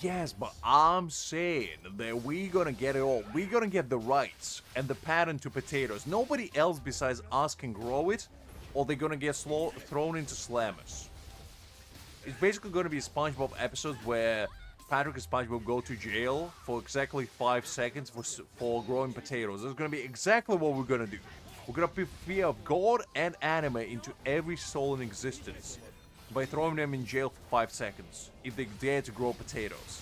Yes, but I'm saying that we're gonna get it all. We're gonna get the rights and the pattern to potatoes. Nobody else besides us can grow it. or they're gonna get thrown into slammers. It's basically gonna be a SpongeBob episode where Patrick and SpongeBob go to jail for exactly 5 seconds for growing potatoes. That's gonna be exactly what we're gonna do. We're gonna put fear of God and anime into every soul in existence by throwing them in jail for 5 seconds if they dare to grow potatoes.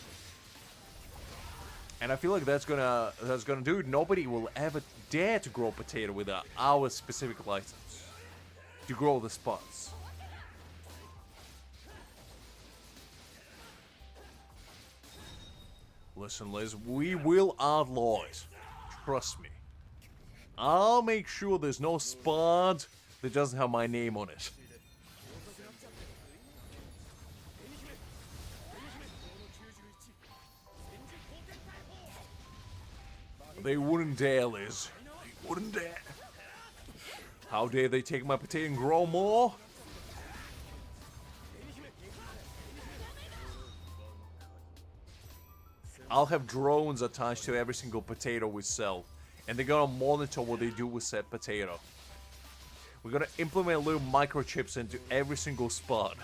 And I feel like that's gonna do it. Nobody will ever dare to grow a potato without our specific license to grow the spots. Listen, Liz, we will outlaw it. Trust me. I'll make sure there's no spot that doesn't have my name on it. They wouldn't dare, Liz. They wouldn't dare. How dare they take my potato and grow more? I'll have drones attached to every single potato we sell, and they're gonna monitor what they do with said potato. We're gonna implement little microchips into every single spot.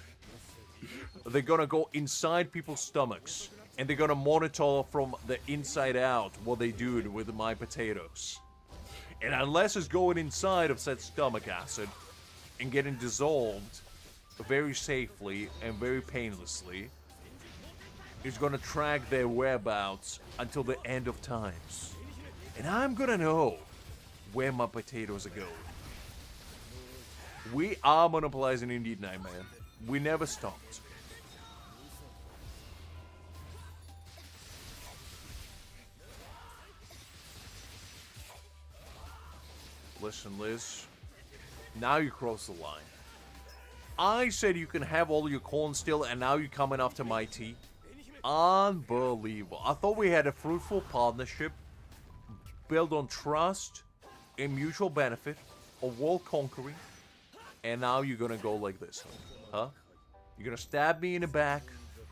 They're gonna go inside people's stomachs, and they're gonna monitor from the inside out what they do with my potatoes. And unless it's going inside of said stomach acid and getting dissolved very safely and very painlessly, it's gonna track their whereabouts until the end of times. And I'm gonna know where my potatoes are going. We are monopolizing indeed, Nightman. We never stopped. Listen, Liz. Now you cross the line. I said you can have all your corn still, and now you're coming after my tea. Unbelievable. I thought we had a fruitful partnership built on trust and mutual benefit of world conquering, and now you're gonna go like this, huh? You're gonna stab me in the back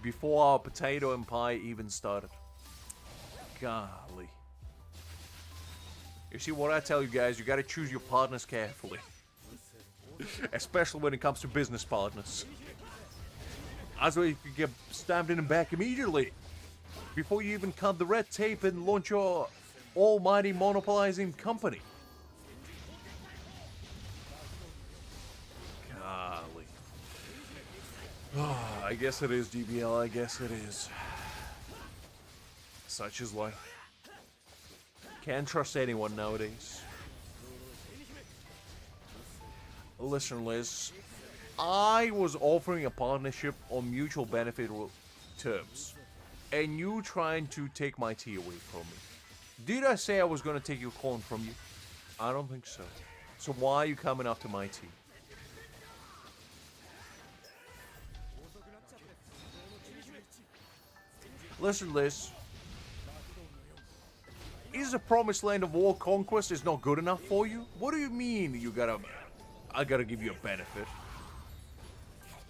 before our potato empire even started. Golly. You see what I tell you guys, you gotta choose your partners carefully. Especially when it comes to business partners. That's why you can get stabbed in the back immediately. Before you even cut the red tape and launch your almighty monopolizing company. Golly. Oh, I guess it is, DBL, I guess it is. Such is life. Can't trust anyone nowadays. Listen, Liz. I was offering a partnership on mutual benefit terms. And you trying to take my tea away from me. Did I say I was going to take your corn from you? I don't think so. So why are you coming after my tea? Listen, Liz. Is the promised land of war conquest is not good enough for you? What do you mean I gotta give you a benefit?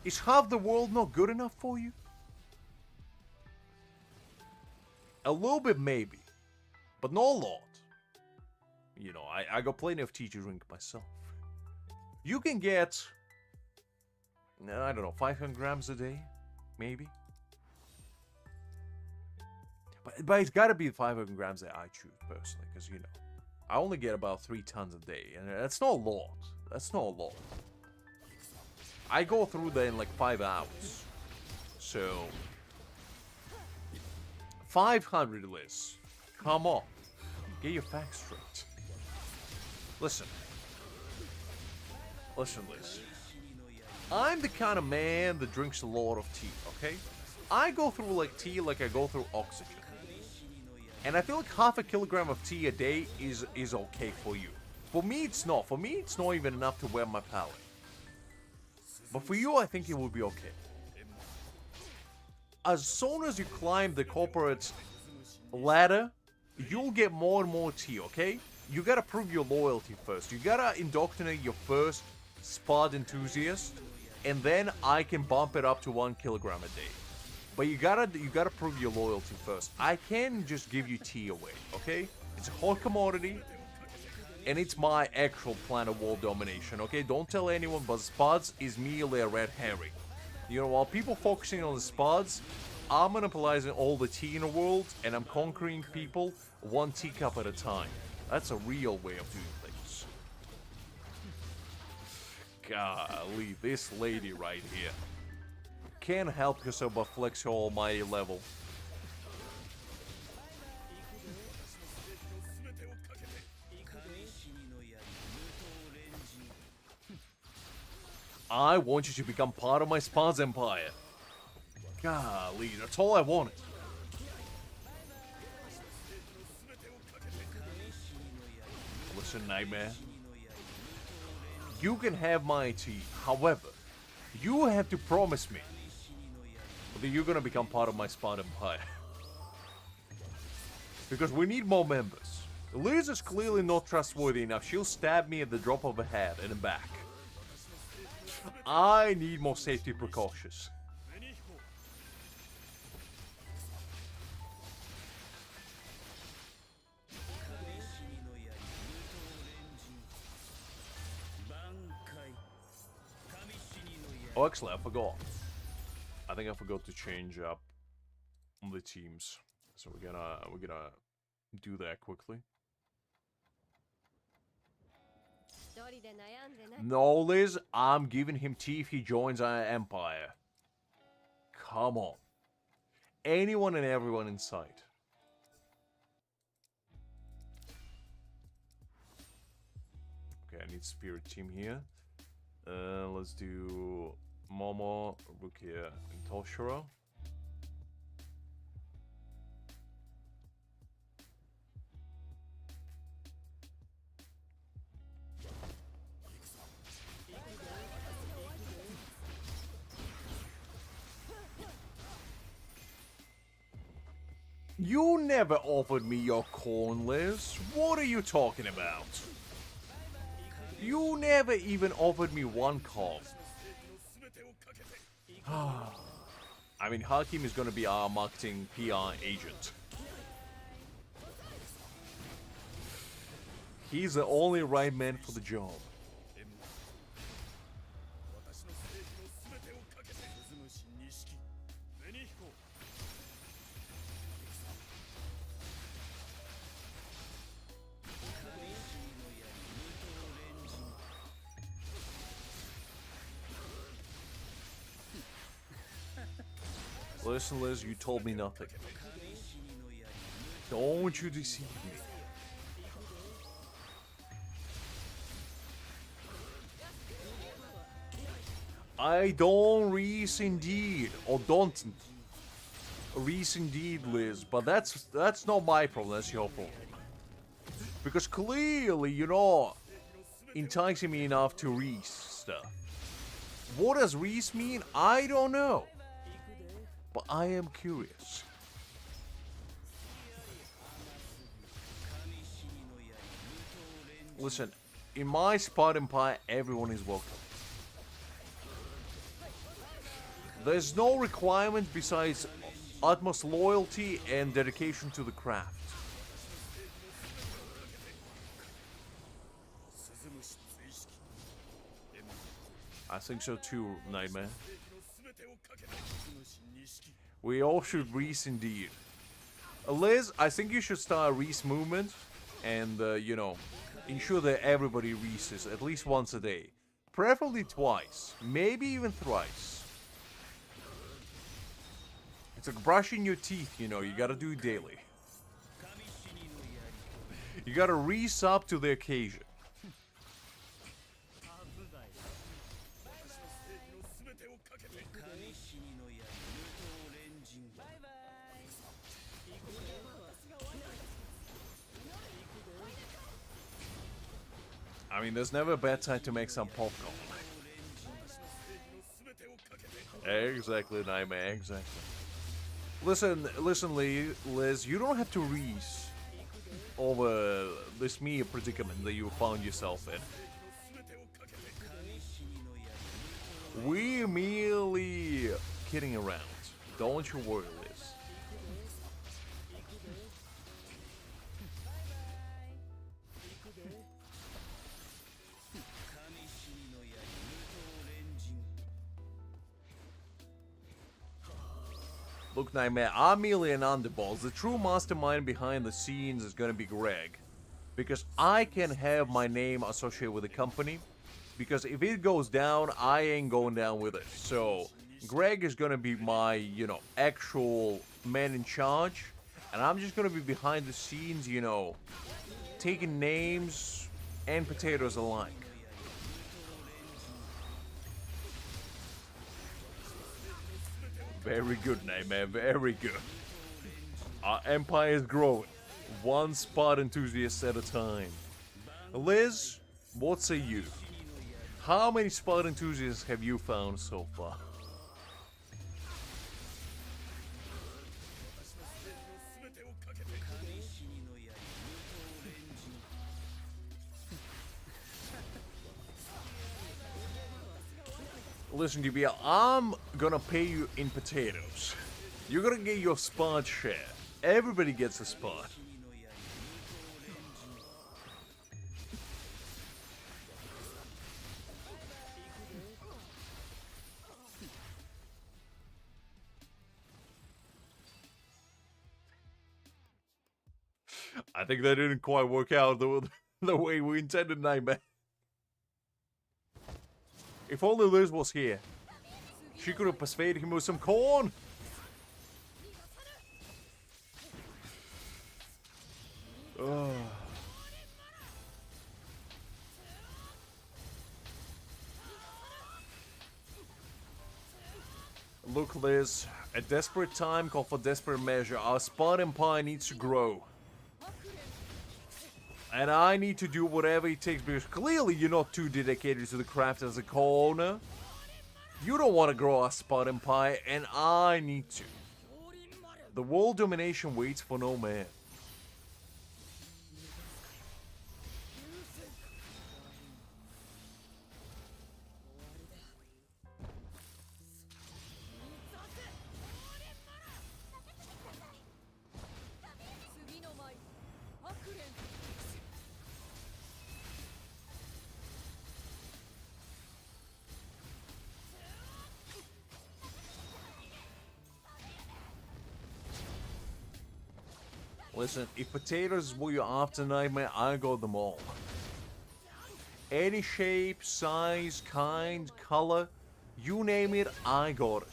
Is half the world not good enough for you? A little bit maybe, but not a lot. You know, I got plenty of tea to drink myself. You can get, I don't know, 500 grams a day, maybe. But it's gotta be 500 grams that I choose personally, because you know, I only get about 3 tons a day, and that's not a lot. That's not a lot. I go through that in like 5 hours. So 500, Liz. Come on. Get your facts straight. Listen. Listen, Liz. I'm the kind of man that drinks a lot of tea, okay? I go through like tea like I go through oxygen. And I feel like half a kilogram of tea a day is okay for you. For me, it's not. For me, it's not even enough to wear my palate. But for you, I think it will be okay. As soon as you climb the corporate ladder, you'll get more and more tea, okay? You gotta prove your loyalty first. You gotta indoctrinate your first spot enthusiast, and then I can bump it up to 1 kilogram a day. But you gotta prove your loyalty first. I can't just give you tea away, okay? It's a hot commodity. And it's my actual plan of world domination, okay? Don't tell anyone, but Spuds is merely a red herring. You know, while people focusing on the Spuds, I'm monopolizing all the tea in the world, and I'm conquering people one teacup at a time. That's a real way of doing things. Golly, this lady right here. Can't help herself but flex her almighty level. I want you to become part of my Spuds empire. Golly, that's all I wanted. Listen, Nightmare. You can have my tea. However, you have to promise me that you're gonna become part of my Spud empire. Because we need more members. Liz is clearly not trustworthy enough. She'll stab me at the drop of a hat in the back. I need more safety precautions. Oh, actually, I forgot. I think I forgot to change up the teams, so we're gonna do that quickly. No, Liz, I'm giving him tea if he joins our empire. Come on. Anyone and everyone in sight. Okay, I need spirit team here. Let's do Momo, Rukia, and Toshiro. You never offered me your corn, Liz. What are you talking about? You never even offered me one call. I mean, Hakim is gonna be our marketing PR agent. He's the only right man for the job. Listen, Liz, you told me nothing. Don't you deceive me. I don't reese indeed, or don't reese indeed, Liz, but that's not my problem, that's your problem. Because clearly you're not enticing me enough to reese stuff. What does reese mean? I don't know. But I am curious. Listen, in my Spud Empire, everyone is welcome. There's no requirement besides utmost loyalty and dedication to the craft. I think so too, Nightmare. We all should Reese indeed. Liz, I think you should start a Reese movement and, you know, ensure that everybody Reeses at least once a day. Preferably twice, maybe even thrice. It's like brushing your teeth, you know, you gotta do it daily. You gotta Reese up to the occasion. I mean, there's never a bad time to make some popcorn. Exactly, Nightmare, exactly. Listen, Liz, you don't have to Reese over this mere predicament that you found yourself in. We're merely kidding around. Don't you worry, Liz. Look, Nightmare, I'm merely an underboss. The true mastermind behind the scenes is gonna be Greg. Because I can have my name associated with the company. Because if it goes down, I ain't going down with it. So, Greg is gonna be my, you know, actual man in charge. And I'm just gonna be behind the scenes, you know, taking names and potatoes alike. Very good, Nightmare, very good. Our empire is growing, one spot enthusiast at a time. Liz, what say you? How many spot enthusiasts have you found so far? Listen, DBL, I'm gonna pay you in potatoes. You're gonna get your spot share. Everybody gets a spot. I think that didn't quite work out the way we intended, Nightmare. If only Liz was here. She could have persuaded him with some corn. Oh. Look, Liz. A desperate time call for desperate measure. Our spot empire needs to grow. And I need to do whatever it takes because clearly you're not too dedicated to the craft as a co-owner. You don't want to grow our spot empire, and I need to. The world domination waits for no man. Listen, if potatoes is what you're after, Nightmare, I got them all. Any shape, size, kind, color, you name it, I got it.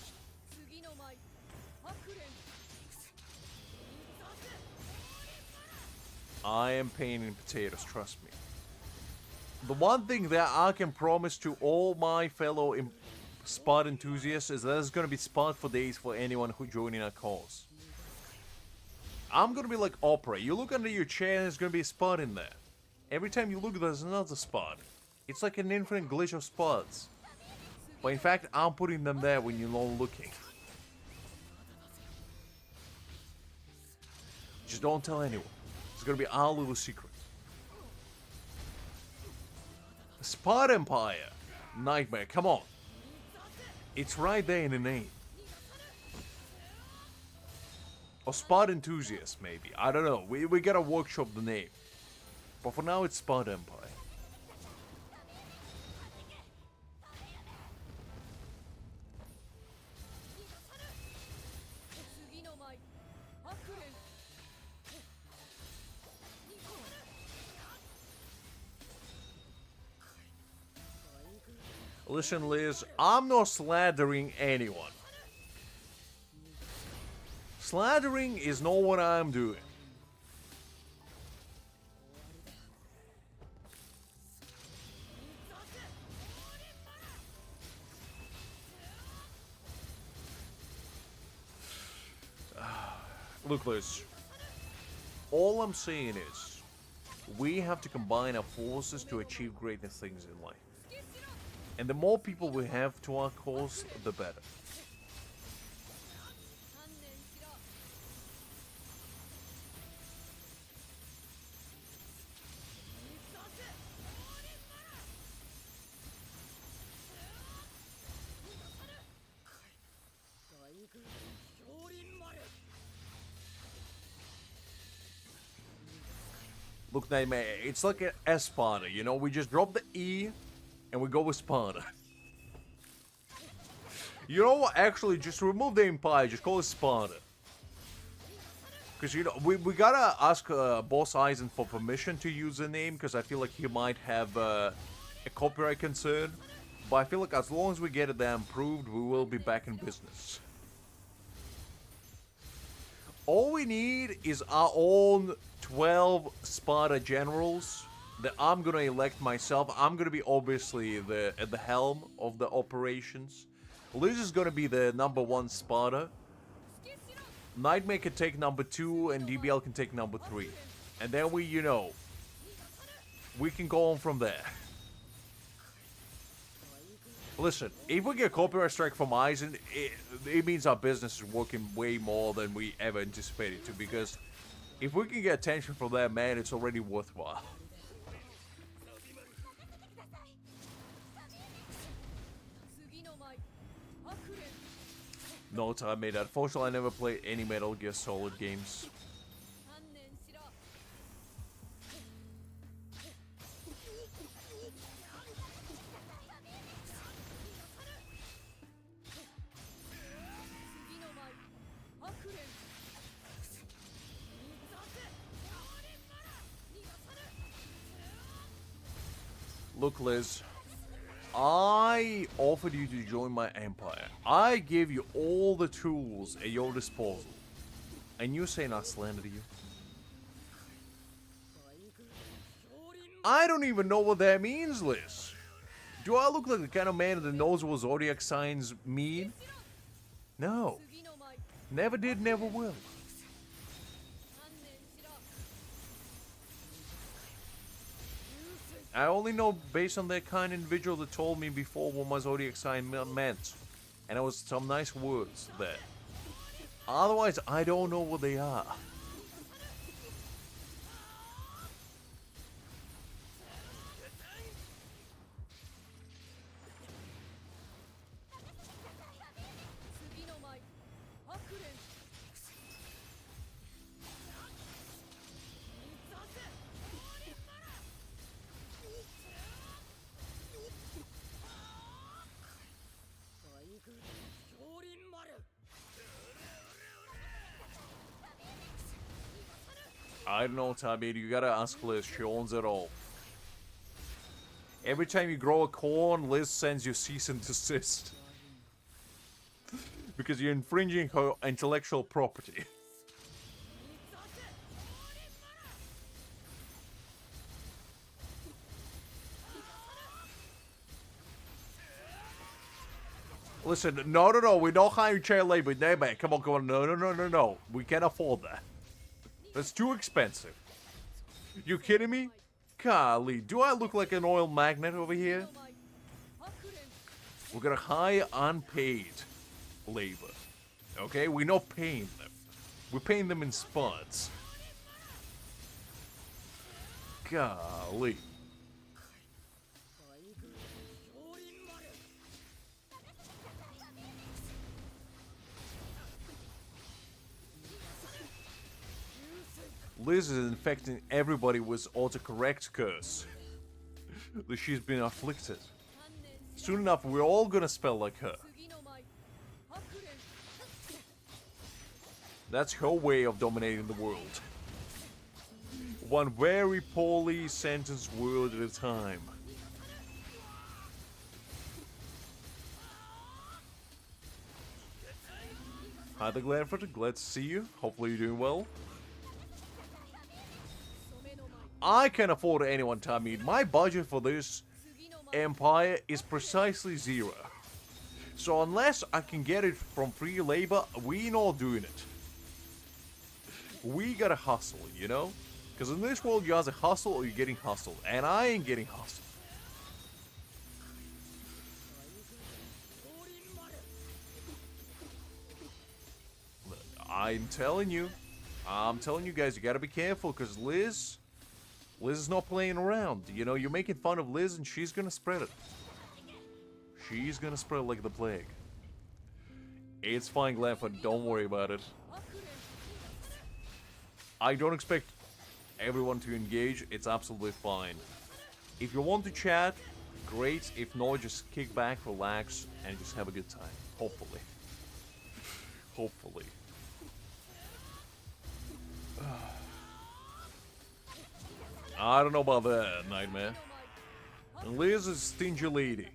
I am paying in potatoes, trust me. The one thing that I can promise to all my fellow spot enthusiasts is that there's gonna be spot for days for anyone who joining our cause. I'm gonna be like Opera. You look under your chair and there's gonna be a spot in there. Every time you look, there's another spot. It's like an infinite glitch of spots. But in fact, I'm putting them there when you're not looking. Just don't tell anyone. It's gonna be our little secret. Spot Empire. Nightmare, come on. It's right there in the name. Or Spot Enthusiast, maybe. I don't know. We gotta workshop the name. But for now, it's Spot Empire. Listen, Liz, I'm not slandering anyone. Slandering is not what I'm doing. Look, Liz. All I'm saying is, we have to combine our forces to achieve greater things in life. And the more people we have to our cause, the better. Look, Nightmare, it's like an Espada, you know? We just drop the E and we go with Sparta. You know what? Actually, just remove the Empire. Just call it Sparta. Because, you know, we gotta ask Boss Aizen for permission to use the name. Because I feel like he might have a copyright concern. But I feel like as long as we get it damn approved, we will be back in business. All we need is our own 12 Sparta generals that I'm gonna elect myself. I'm gonna be obviously at the helm of the operations. Liz is gonna be the #1 Sparta. Nightmare can take #2 and DBL can take #3. And then we, you know, we can go on from there. Listen, if we get a copyright strike from Aizen, it means our business is working way more than we ever anticipated to. Because if we can get attention from that man, it's already worthwhile. No time made. Unfortunately, I never played any Metal Gear Solid games. Look, Liz, I offered you to join my empire. I give you all the tools at your disposal. And you're saying I slandered you? I don't even know what that means, Liz. Do I look like the kind of man that knows what zodiac signs mean? No. Never did, never will. I only know based on that kind individual that told me before what my zodiac sign meant. And it was some nice words there. Otherwise, I don't know what they are. I don't know, Tommy. You gotta ask Liz. She owns it all. Every time you grow a corn, Liz sends you cease and desist. Because you're infringing her intellectual property. Listen, no, we're not hiring child labor. No, man, come on, no. We can't afford that. That's too expensive. You kidding me? Golly, do I look like an oil magnate over here? We're gonna hire unpaid labor. Okay? We're not paying them. We're paying them in spuds. Golly. Liz is infecting everybody with autocorrect curse. That she's been afflicted. Soon enough, we're all gonna spell like her. That's her way of dominating the world. One very poorly sentenced word at a time. Hi there, Gladford. Glad to see you. Hopefully you're doing well. I can't afford anyone, Tommy. My budget for this empire is precisely 0. So unless I can get it from free labor, we not doing it. We gotta hustle, you know? Because in this world, you either hustle or you're getting hustled. And I ain't getting hustled. Look, I'm telling you guys, you gotta be careful, because Liz is not playing around. You know, you're making fun of Liz and she's gonna spread it. She's gonna spread it like the plague. It's fine, Glenford. Don't worry about it. I don't expect everyone to engage. It's absolutely fine. If you want to chat, great. If not, just kick back, relax, and just have a good time. Hopefully. Hopefully. I don't know about that, Nightmare. Liz is a stingy lady.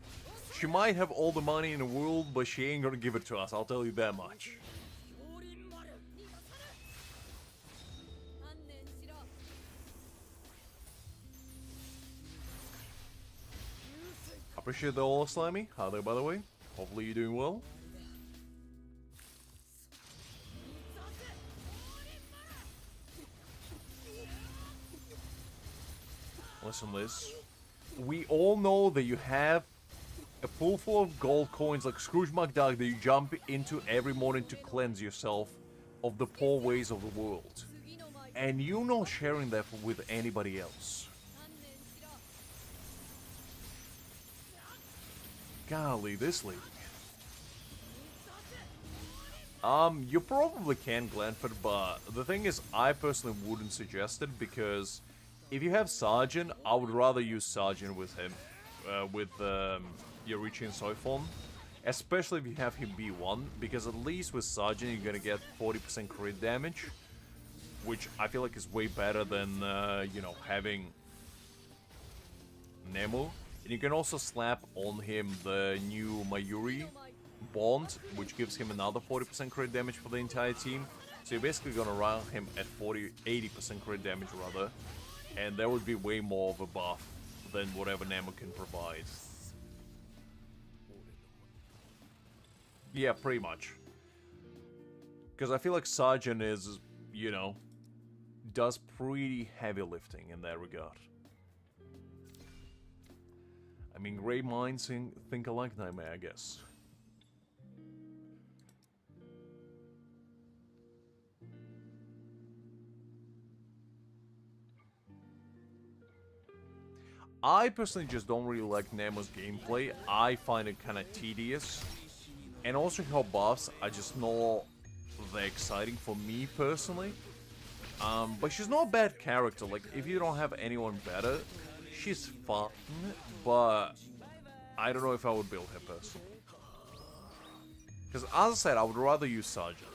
She might have all the money in the world, but she ain't gonna give it to us, I'll tell you that much. Appreciate the all, Slimy. How there, by the way? Hopefully you're doing well. Listen, Liz. We all know that you have a pool full of gold coins like Scrooge McDuck that you jump into every morning to cleanse yourself of the poor ways of the world. And you're not sharing that with anybody else. Golly, this lady. You probably can, Glenford, but the thing is, I personally wouldn't suggest it because if you have Sergeant, I would rather use Sergeant with him, with Yorichi and Soifon, especially if you have him B1, because at least with Sergeant you're gonna get 40% crit damage, which I feel like is way better than, you know, having Nemo. And you can also slap on him the new Mayuri Bond, which gives him another 40% crit damage for the entire team. So you're basically gonna run him at 80% crit damage rather, and that would be way more of a buff than whatever Nemo can provide. Yeah, pretty much. Because I feel like Sergeant is, you know, does pretty heavy lifting in that regard. I mean, great minds think alike, Nightmare, I guess. I personally just don't really like Nemo's gameplay. I find it kind of tedious. And also her buffs are just not that exciting for me personally. But she's not a bad character. Like, if you don't have anyone better, she's fun. But I don't know if I would build her personally. Because as I said, I would rather use Sergeant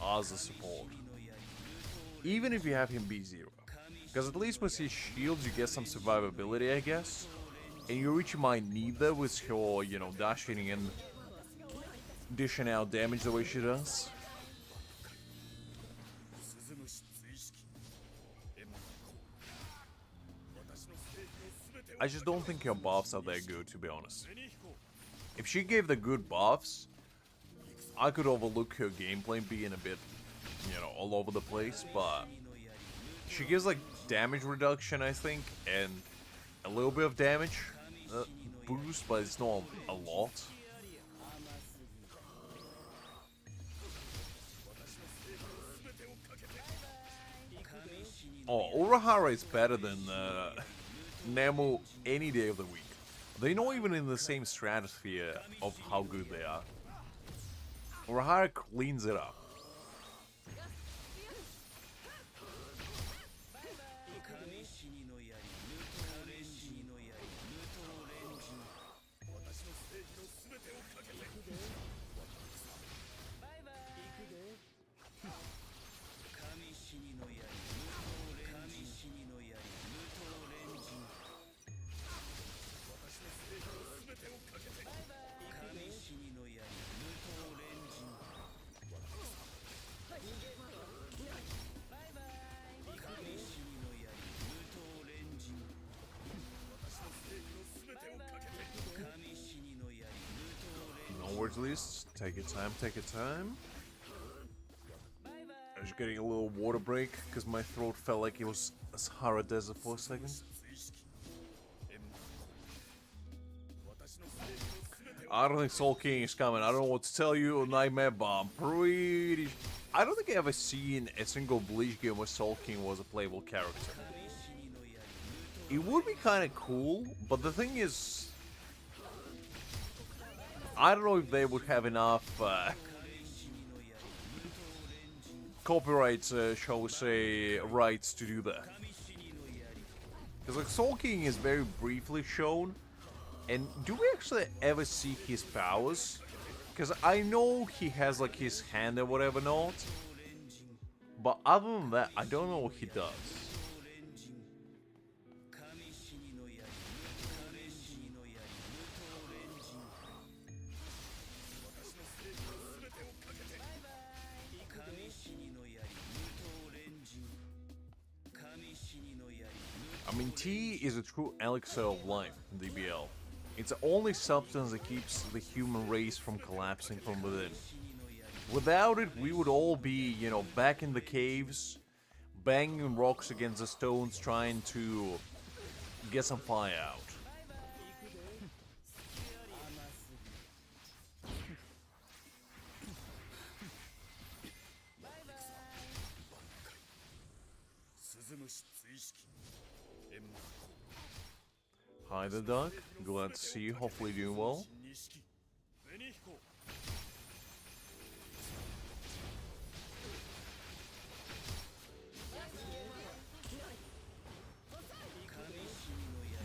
as a support. Even if you have him B0. Because at least with his shields, you get some survivability, I guess. And Yorichi might need that with her, you know, dashing and dishing out damage the way she does. I just don't think her buffs are that good, to be honest. If she gave the good buffs, I could overlook her gameplay being a bit, you know, all over the place, but she gives like damage reduction, I think, and a little bit of damage boost, but it's not a lot. Oh, Urahara is better than Nemo any day of the week. They're not even in the same stratosphere of how good they are. Urahara cleans it up. At least take your time, take your time. I was getting a little water break because my throat felt like it was a Sahara Desert for a second. I don't think Soul King is coming. I don't know what to tell you, Nightmare, but I'm pretty... I don't think I've ever seen a single Bleach game where Soul King was a playable character. It would be kind of cool, but the thing is... I don't know if they would have enough copyright, shall we say, rights to do that. Because like Soul King is very briefly shown, And do we actually ever see his powers? Because I know he has like his hand or whatever not. But other than that, I don't know what he does. I mean, tea is a true elixir of life in DBL. It's the only substance that keeps the human race from collapsing from within. Without it, we would all be, you know, back in the caves, banging rocks against the stones, trying to get some fire out. Hi there, Doug. Glad to see you. Hopefully doing well.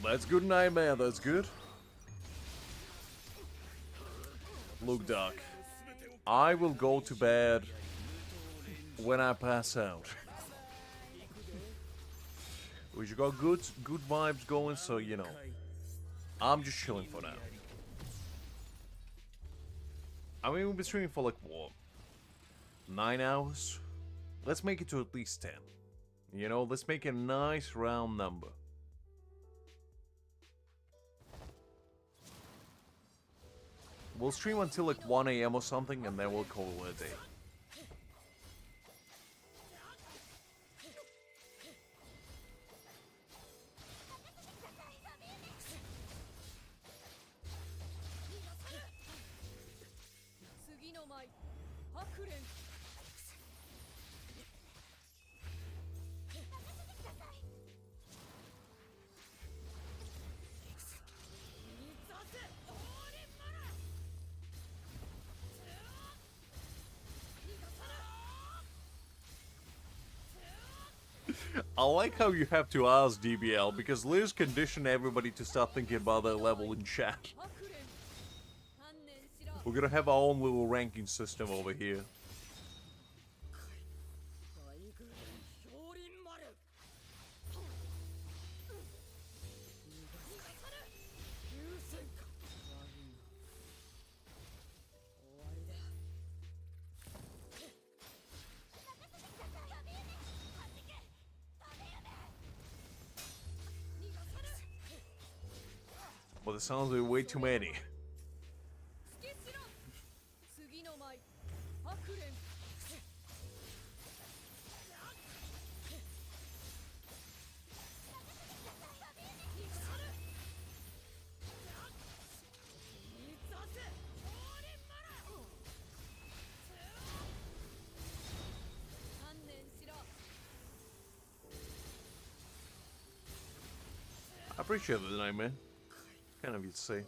That's good, Nightmare. That's good. Look, Doc. I will go to bed when I pass out. We just got good vibes going, so you know. I'm just chilling for now. I mean, we've been streaming for like what? 9 hours? Let's make it to at least 10. You know, let's make a nice round number. We'll stream until like 1 AM or something, and then we'll call it a day. I like how you have to ask DBL, because Liz conditioned everybody to start thinking about their level in chat. We're gonna have our own little ranking system over here. But it sounds like way too many. I appreciate the nightmare. Kind of you to say.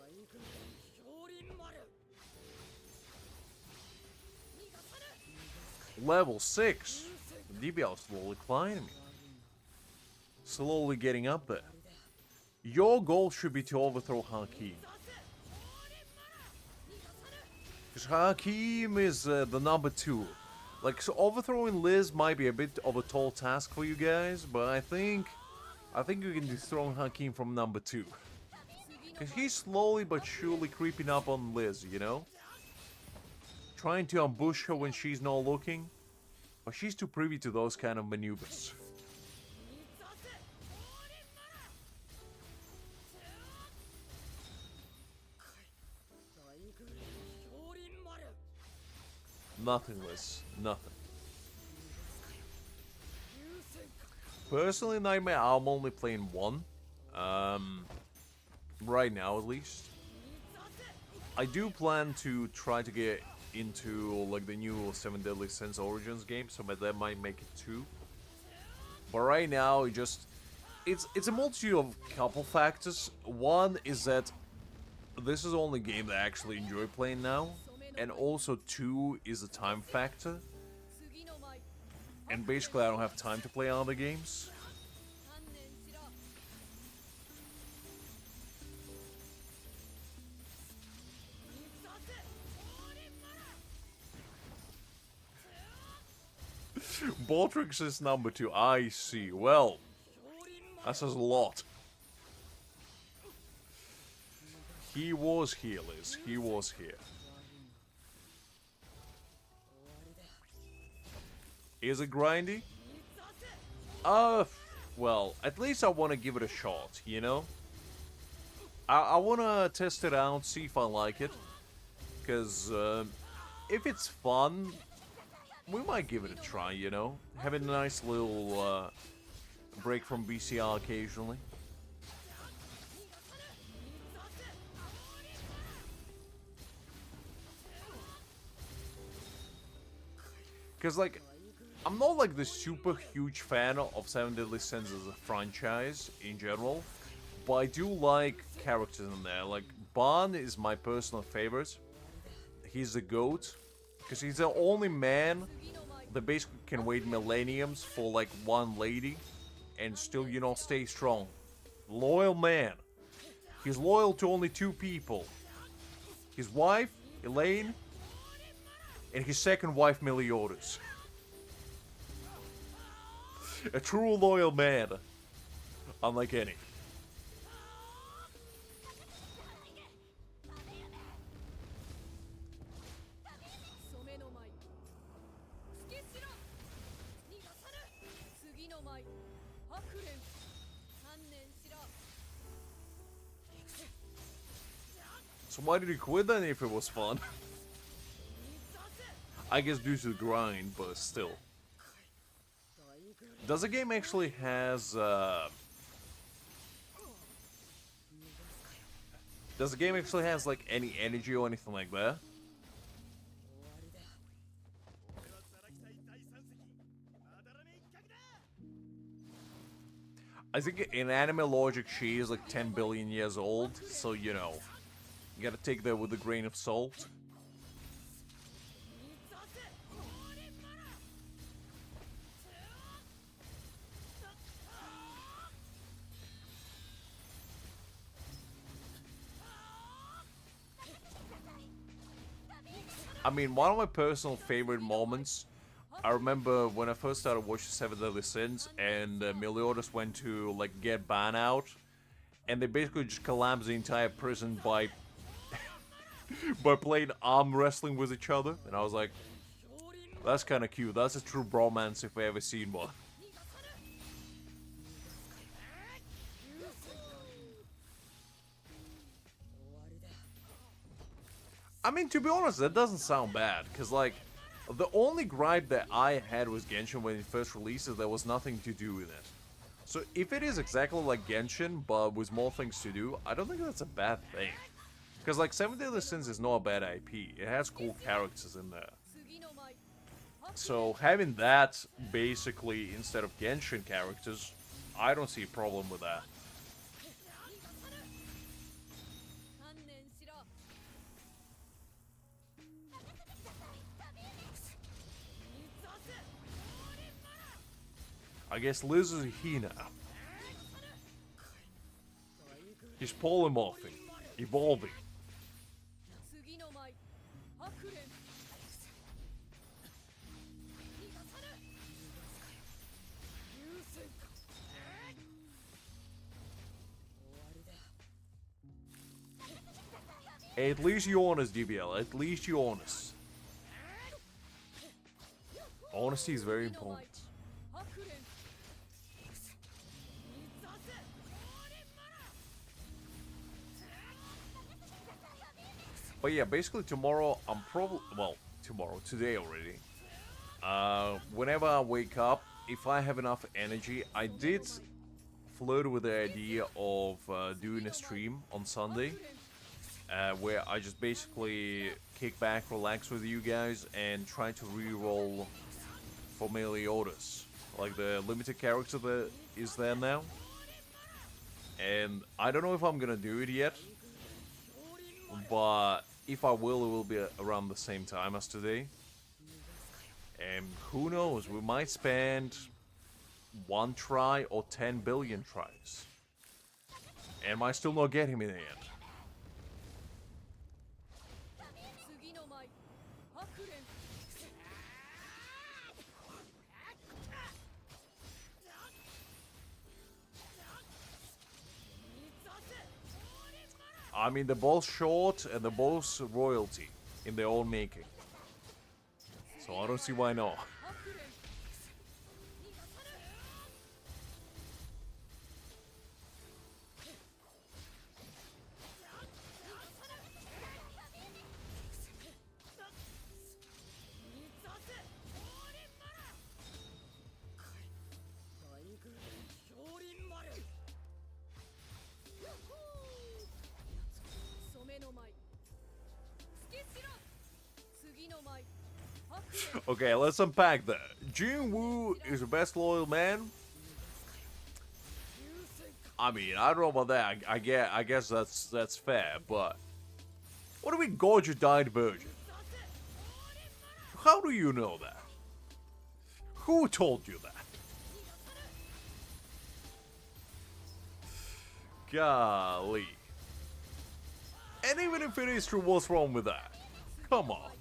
Level 6. The DBL is slowly climbing. Slowly getting up there. Your goal should be to overthrow Hakim. Because Hakim is the number 2. Like, so overthrowing Liz might be a bit of a tall task for you guys, but I think you can dethrone Hakim from number 2. Because he's slowly but surely creeping up on Liz, you know? Trying to ambush her when she's not looking. But she's too privy to those kind of maneuvers. Nothing, Liz. Nothing. Personally, Nightmare, I'm only playing 1. Right now, at least. I do plan to try to get into like the new 7 Deadly Sins Origins game, so that might make it 2. But right now, it's a multitude of couple factors. One is that this is the only game that I actually enjoy playing now, and also 2 is the time factor. And basically, I don't have time to play other games. Baltrix is number 2. I see. Well, that says a lot. He was here, Liz. He was here. Is it grindy? Well, at least I want to give it a shot, you know? I want to test it out, see if I like it. Because, if it's fun, we might give it a try, you know? Having a nice little, break from BCR occasionally. Because, like, I'm not, like, the super huge fan of Seven Deadly Sins as a franchise in general, but I do like characters in there. Like, Ban is my personal favorite. He's the GOAT, because he's the only man that basically can wait millenniums for, like, one lady and still, you know, stay strong. Loyal man. He's loyal to only 2 people. His wife, Elaine, and his second wife, Meliodas. A true loyal man. Unlike any. So why did he quit then if it was fun? I guess due to the grind, but still. Does the game actually has, Does the game actually has, like, any energy or anything like that? I think in anime logic, she is like 10 billion years old, so, you know, you gotta take that with a grain of salt. I mean, one of my personal favorite moments, I remember when I first started watching Seven Deadly Sins, and Meliodas went to, like, get Ban out, and they basically just collapsed the entire prison by by playing arm wrestling with each other, and I was like, that's kind of cute. That's a true bromance if I ever seen one. I mean, to be honest, that doesn't sound bad, because, like, the only gripe that I had with Genshin when it first released is there was nothing to do with it. So if it is exactly like Genshin, but with more things to do, I don't think that's a bad thing. Because, like, Seven Deadly Sins is not a bad IP. It has cool characters in there. So having that, basically, instead of Genshin characters, I don't see a problem with that. I guess Liz is he now. He's polymorphing, evolving. Hey, at least you're honest, DBL. At least you're honest. Honesty is very important. But yeah, basically tomorrow, I'm probably, well, today already. Whenever I wake up, if I have enough energy, I did flirt with the idea of doing a stream on Sunday. Where I just basically kick back, relax with you guys, and try to re-roll for Meliodas. Like the limited character that is there now. And I don't know if I'm gonna do it yet. But if I will, it will be around the same time as today. And who knows, we might spend 1 try or 10 billion tries. And might still not get him in the end. I mean, they're both short and they're both royalty in their own making. So I don't see why not. Okay, let's unpack that. Jinwoo is the best loyal man. I mean, I don't know about that. I guess that's fair, but what do we Gojo died virgin? How do you know that? Who told you that? Golly. And even if it is true, what's wrong with that? Come on.